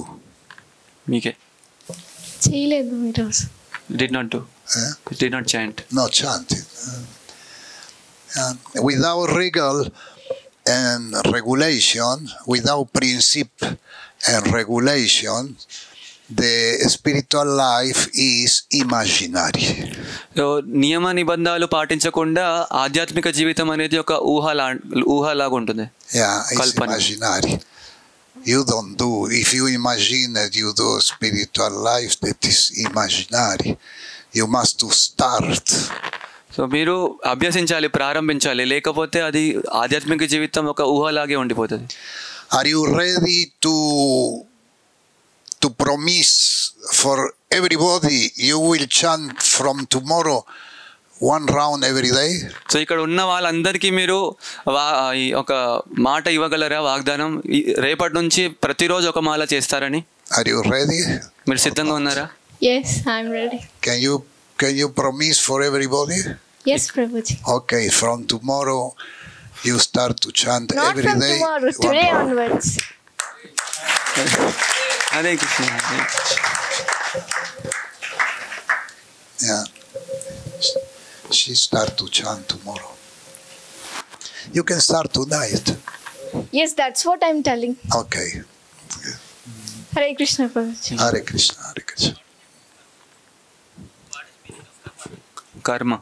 మీకే చేయలేదు ఈ రోజు. Did not do. Did not chant. No chanted. Without regal and regulation, without principle and regulation, the spiritual life is imaginary. So నియమ నిబంధనలు పాటించకుండా ఆధ్యాత్మిక జీవితం అనేది ఒక ఊహలాగా ఉంటుంది. Yeah, it's imaginary. You don't do. If you imagine that you do spiritual life, that is imaginary. You must to start. So మీరు అభ్యసించాలి, ప్రారంభించాలి, లేకపోతే అది ఆధ్యాత్మిక జీవితం ఒక ఊహలాగే ఉండిపోతుంది. Are you ready to promise for everybody you will chant from tomorrow one round every day? So ఇక్కడ ఉన్న వాళ్ళందరికీ మీరు ఒక మాట ఇవ్వగలరా, వాగ్దానం, రేపటి నుంచి ప్రతిరోజు ఒక మాల చేస్తారని? Are you ready? మీరు సిద్ధంగా ఉన్నారా? Yes, I'm ready. Can you promise for everybody? Yes, Prabhuji. Okay, from tomorrow you start to chant Not every from day. tomorrow, today onwards. Hare Krishna. Yeah. She start to chant tomorrow. You can start tonight. Yes, that's what I'm telling. Okay. Hare Krishna, Prabhuji. Hare Krishna, Hare Krishna. Karma.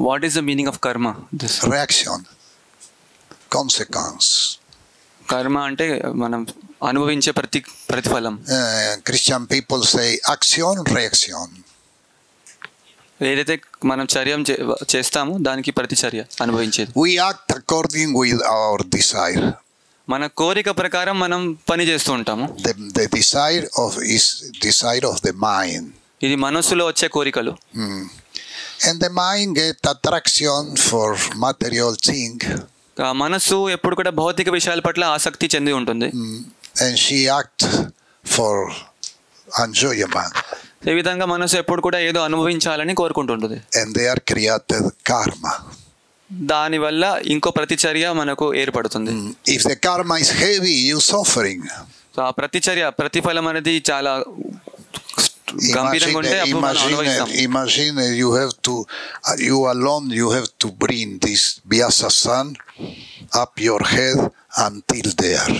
What is the meaning of karma? This Reaction. Consequence. కర్మ అంటే మనం అనుభవించే ప్రతిఫలం. Christian people say action, reaction. ఏదైతే మనం చర్య చేస్తామో దానికి ప్రతిచర్య అనుభవించేది. We act according with our desire. మన కోరిక ప్రకారం మనం పని చేస్తూ ఉంటాము. The desire is desire of the mind. ఇది మనస్సులో వచ్చే కోరికలు. And the mind get attraction for material thing. మనస్సు ఎప్పుడు కూడా భౌతిక విషయాల పట్ల ఆసక్తి చెంది ఉంటుంది. And she act for enjoyment. ఈ విధంగా మనస్సు ఎప్పుడు కూడా ఏదో అనుభవించాలని కోరుకుంటుంటుంది. And they are created karma. దానివల్ల ఇంకో ప్రతిచర్య మనకు ఏర్పడుతుంది. If the karma is heavy, you suffering. So ఆ ప్రతిచర్య ప్రతిఫలం అనేది చాలా గంభీరంగా ఉంటే అప్పుడు మనం అనుభవిస్తాం. Imagine you alone you have to bring this Vyasa-san up your head until there.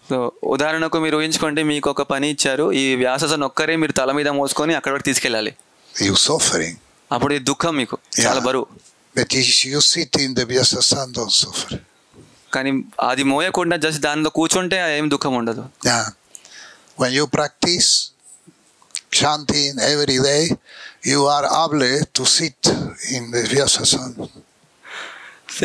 So ఉదాహరణకు మీరు ఊహించుకోండి, మీకు ఒక పని ఇచ్చారు, ఈ వ్యాససన్ ఒక్కరే మీరు తల మీద మోసుకొని అక్కడ వరకు తీసుకెళ్ళాలి. You suffering. అప్పుడు ఈ దుఃఖం మీకు చాలా బరువు. But if you sit in the Vyasa-san, don't suffer. కానీ అది మోయకుండా జస్ట్ దానిలో కూర్చుంటే ఏం దుఃఖం ఉండదు. Yeah. When you practice chanting every day, you are able to sit in the Vyasa-san.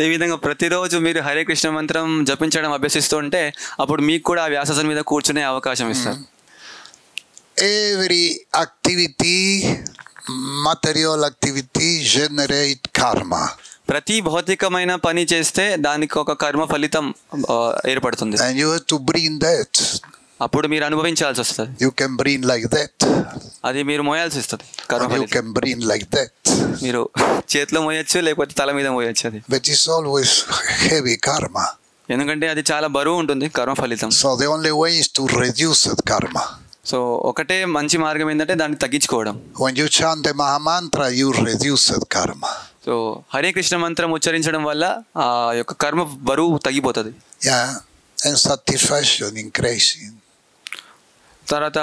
ఈ విధంగా ప్రతిరోజు మీరు హరే కృష్ణ మంత్రం జపించడం అభ్యసిస్తూ ఉంటే అప్పుడు మీకు కూడా ఆ వ్యాససన్ మీద కూర్చునే అవకాశం ఇస్తారు. Every activity, material activity generate karma. ప్రతి భౌతికమైన పని చేస్తే దానికి ఒక కర్మ ఫలితం ఏర్పడుతుంది. And you have to bring that. అప్పుడు మీరు అనుభవించాల్సి వస్తుంది. You can bring like that. అది మీరు మోయాల్సి వస్తుంది కర్మ You ఫలితం. can bring like that. మీరు చేతిలో మోయచ్చు, లేకపోతే తల మీద మోయచ్చు. అది But it's always heavy karma. ఎందుకంటే అది చాలా బరువు ఉంటుంది కర్మ ఫలితం. So the only way is to reduce that karma. So ఒకటే మంచి మార్గం ఏంటంటే దాన్ని తగ్గించుకోవడం. When you chant the Mahamantra, you reduce that karma. So Hare Krishna మంత్రం ఉచ్చరించడం వల్ల ఆ యొక్క కర్మ బరువు తగ్గిపోతుంది. Yeah, and satisfaction increasing. తర్వాత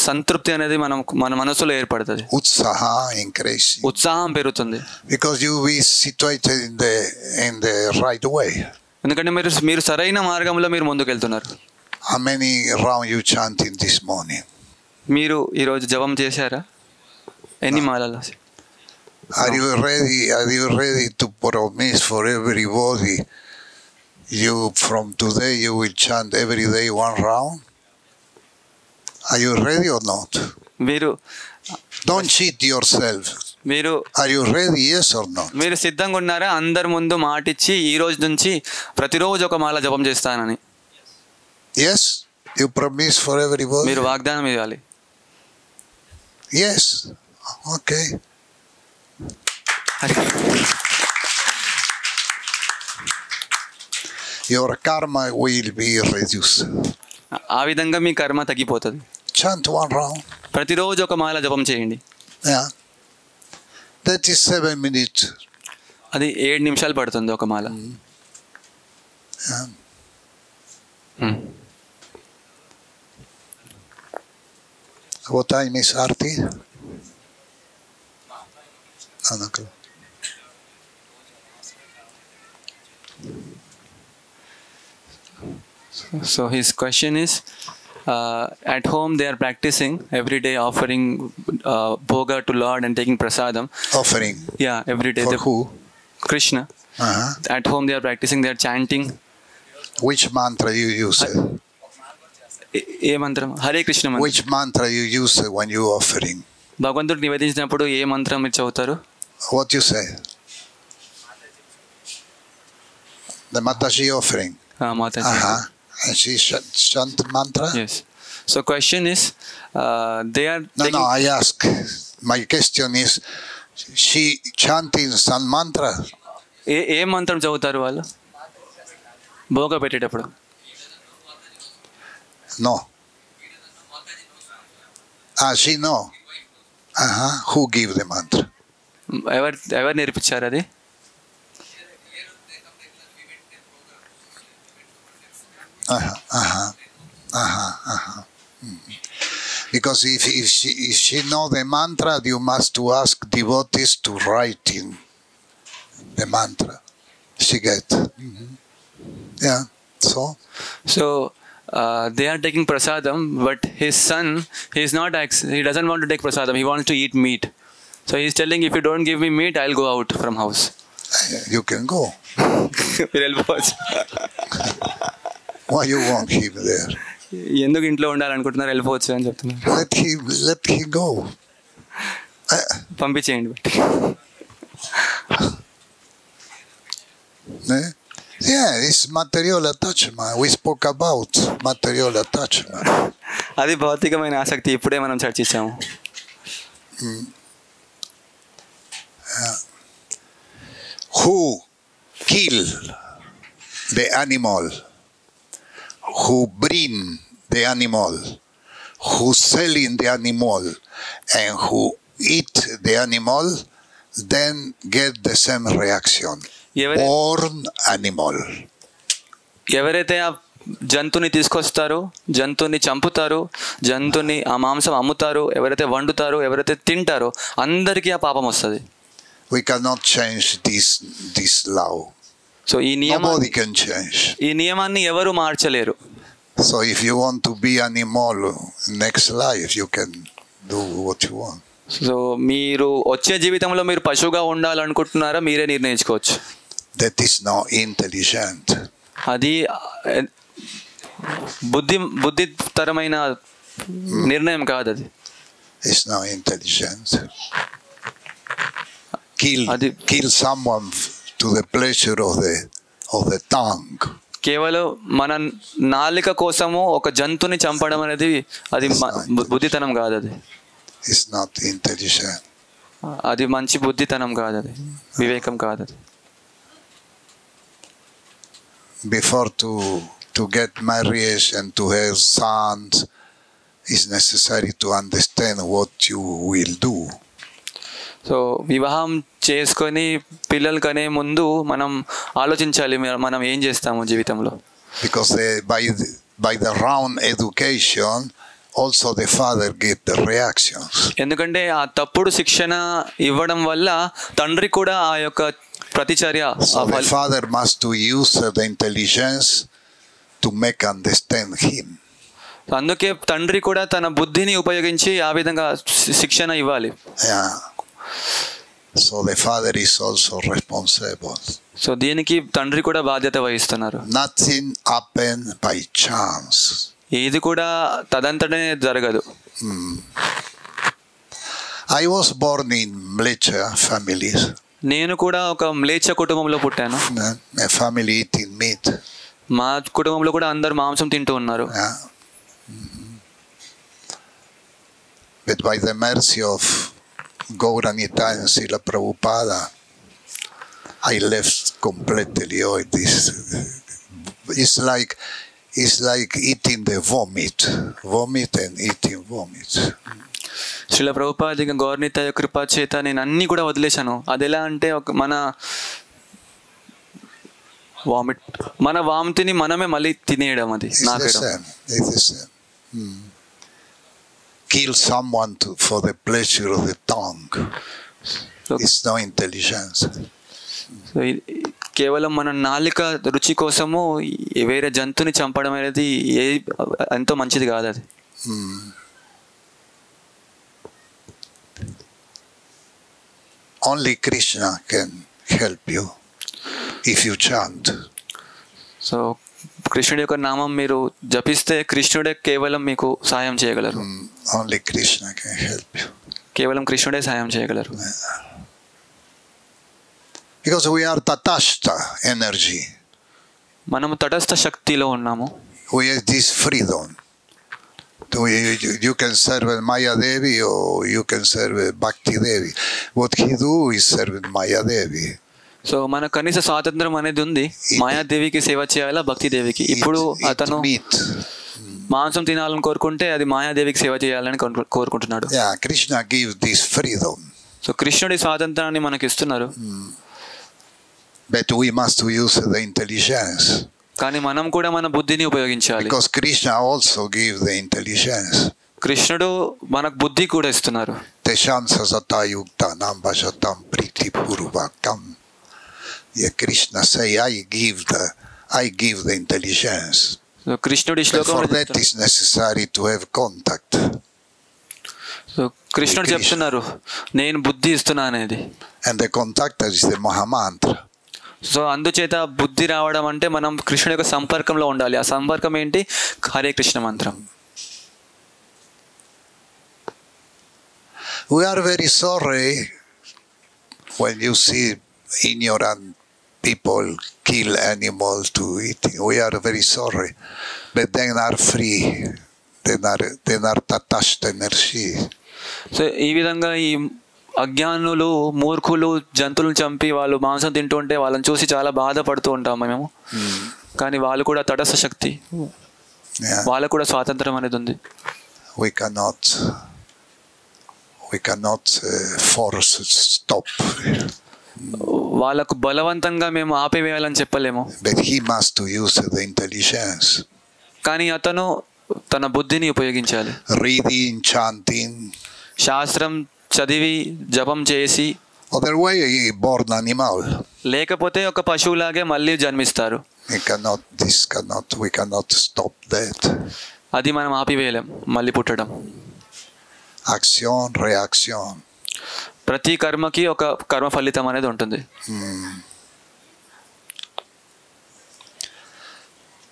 సంతృప్తి అనేది మన మనసులో ఏర్పడుతుంది. Utsaha increasing. ఉత్సాహం పెరుగుతుంది. Because you be situated in the right way. ఎందుకంటే మీరు సరైన మార్గంలో మీరు ముందుకెళ్తున్నారు. How many round you chanting this morning? మీరు ఈరోజు జపం చేశారా? ఎన్ని మాలలు? Are you ready to promise for everybody? From today you will chant every day one round. Are you ready or not? Don't cheat yourself. Are you ready? Yes or no? మీరు సిద్ధంగా ఉన్నారా? అందరి ముందు మాటిచ్చి ఈ రోజు నుంచి ప్రతిరోజు ఒక మాల జపం చేస్తానని. Yes, you promise for everybody. మీరు వాగ్దానం ఇవ్వాలి. Yes. Okay. Your karma will be reduced. ఆ విధంగా మీ కర్మ తగ్గిపోతుంది. Chant one round. ప్రతిరోజు ఒక మాల జపం చేయండి. Yeah. That is 7 minutes. అది 7 నిమిషాలు పడుతుంది ఒక మాల. What time is Arti? So his question is, at home they are practicing every day, offering bhoga to Lord and taking prasadam. Offering? Yeah, every day. For who? Krishna. At home they are practicing, they are chanting. Which mantra you use? ఏ మంత్రం? హరే కృష్ణ మంత్రం. Which mantra you use when you offering? భగవంతుడికి నివేదించినప్పుడు ఏ మంత్రం మీరు చదువుతారు? What you say? The Mataji offering. Mataji. And she chant mantra? Yes. So question is, they are No, I ask. My question is, she chanting some mantra? ఏ మంత్రం చదువుతారు వాళ్ళు భోగ పెట్టేటప్పుడు? No. She no. Who give the mantra? ఎవరు నేర్పించారు అది? Because if she know the mantra, you must to ask devotees to write in the mantra. She get. Yeah. So they are taking prasadam, but his son, he doesn't want to take prasadam. He wants to eat meat. So he's telling, if you don't give me meat, I'll go out from house. You can go. Why you want him there? ఎందుకు ఇంట్లో ఉండాలనుకుంటున్నారు? వెళ్ళిపోవచ్చు అని చెప్తున్నారు. Let him go. పంపించేయండి. Yeah, it's material attachment. We spoke about material attachment. అది భౌతికమైన ఆసక్తి ఇప్పుడే మనం చర్చించాము. Who kill the animal, who bring the animal, who selling the animal, and who eat the animal, then get the same reaction. Born animal. ఎవరైతే ఆ జంతువుని తీసుకొస్తారో, జంతువుని చంపుతారో, జంతువుని ఆ మాంసం అమ్ముతారో, ఎవరైతే వండుతారో, ఎవరైతే తింటారో అందరికీ ఆ పాపం వస్తుంది. We cannot change this law. So nobody can change. ఈ నియమాన్ని ఎవరు మార్చలేరు. So if you want to be animal next life, you can do what you want. So మీరు వచ్చే జీవితంలో మీరు పశువుగా ఉండాలనుకుంటున్నారా, మీరే నిర్ణయించుకోవచ్చు. That is not intelligent. అది బుద్ధితరమైన నిర్ణయం కాదు. అది It's not intelligent. Kill someone to the pleasure of the tongue. కేవలం మన నాలిక కోసము ఒక జంతువుని చంపడం అనేది అది బుద్ధితనం కాదు. అది It's not intelligent. అది మంచి బుద్ధితనం కాదు. అది వివేకం కాదు. అది before to get married and to have sons, it's necessary to understand what you will do. So వివాహం చేసుకొని పిల్లలు కనే ముందు మనం ఆలోచించాలి మనం ఏం చేస్తాము జీవితంలో. Because by the wrong education also the father get the reactions. ఎందుకంటే ఆ తప్పుడు శిక్షణ ఇవ్వడం వల్ల తండ్రి కూడా ఆ యొక్క ప్రతిచర్య. So the father must to use the intelligence to make understand him. అందుకే తండ్రి కూడా తన బుద్ధిని ఉపయోగించి ఆ విధంగా శిక్షణ ఇవ్వాలి. Yeah. So the father is also responsible. So దీనికి తండ్రి కూడా బాధ్యత వహిస్తున్నారు. Nothing happen by chance. ఏది కూడా తదంతటనే జరగదు. I was born in Mlecha families. నేను కూడా ఒక మ్లేచ్ఛ కుటుంబంలో పుట్టాను. My family eating meat. మా కుటుంబంలో కూడా అందరు మాంసం తింటూ ఉన్నారు. But by the mercy of Gauranita and Srila Prabhupada, I left completely all this. It's like eating the vomit and eating vomit. Srila Prabhupada గౌరనిత కృపా చేత నేను అన్ని కూడా వదిలేశాను. అది ఎలా అంటే మన వామితిని మనమే మళ్ళీ తినేయడం. అది kill someone for the pleasure of the tongue. It's no intelligence. కేవలం మన నాలిక రుచి కోసము వేరే జంతువుని చంపడం అనేది ఎంతో మంచిది కాదు. అది only Krishna can help you if you chant. So కృష్ణుడి యొక్క నామం మీరు జపిస్తే కృష్ణుడే కేవలం మీకు సహాయం చేయగలరు. Only Krishna can help you. కేవలం కృష్ణుడే సహాయం చేయగలరు. Because we are tatastha energy. మనము తటస్థ శక్తిలో ఉన్నాము. we have this freedom. You can serve Maya Devi or you can serve Bhakti Devi. What he do is serve Maya Devi. So మన కనీస స్వాతంత్రం అనేది ఉంది. మాయాదేవికి సేవ చేయాలా, భక్తి దేవికి. ఇప్పుడు అతను మాంసం తినాలని కోరుకుంటే అది మాయాదేవికి సేవ చేయాలని కోరుకుంటున్నాడు. Krishna gives this freedom. So కృష్ణుడి స్వాతంత్రాన్ని మనకి ఇస్తున్నారు. But we must use the intelligence. కానీ మనం కూడా మన బుద్ధిని ఉపయోగించాలి. Because Krishna also gives the intelligence. కృష్ణుడు మనకు బుద్ధి కూడా ఇస్తున్నారు. Teshan sasata yukta nam vajatam priti purvakam. Krishna say, I give the intelligence. So కృష్ణుడి శ్లోకం for that is necessary to have contact. So కృష్ణుడు చెప్తున్నారు నేను బుద్ధి ఇస్తున్నా అనేది. And the contact is the Mahamantra. So అందుచేత బుద్ధి రావడం అంటే మనం కృష్ణుడి యొక్క సంపర్కంలో ఉండాలి. ఆ సంపర్కం ఏంటి? హరే కృష్ణ మంత్రం. We are very sorry when you see ignorant people kill animals to eat. We are very sorry, but they are free. They are touched energy. So ఈ విధంగా ఈ అజ్ఞానులు, మూర్ఖులు జంతువులను చంపి వాళ్ళు మాంసం తింటూ ఉంటే వాళ్ళని చూసి చాలా బాధపడుతూ ఉంటాం మేము. కానీ వాళ్ళు కూడా తటస్థ శక్తి, వాళ్ళకు కూడా స్వాతంత్రం అనేది ఉంది. We cannot force stop. వాళ్ళకు బలవంతంగా మేము ఆపివేయాలని చెప్పలేము. But he must use the intelligence. కానీ అతను తన బుద్ధిని ఉపయోగించాలి. Reading, chanting. శాస్త్రం చదివి జపం చేసి. Otherwise he born animal. లేకపోతే ఒక పశువులాగే మళ్ళీ జన్మిస్తారు. We cannot stop that. అది మనం ఆపివేయలేం మళ్ళీ పుట్టడం. Action, reaction. ప్రతి కర్మకి ఒక కర్మ ఫలితం అనేది ఉంటుంది.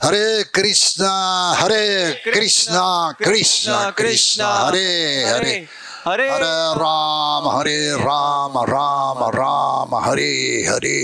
హరే కృష్ణ హరే కృష్ణ కృష్ణ కృష్ణ హరే హరే హరే రామ రామ రామ హరే హరే.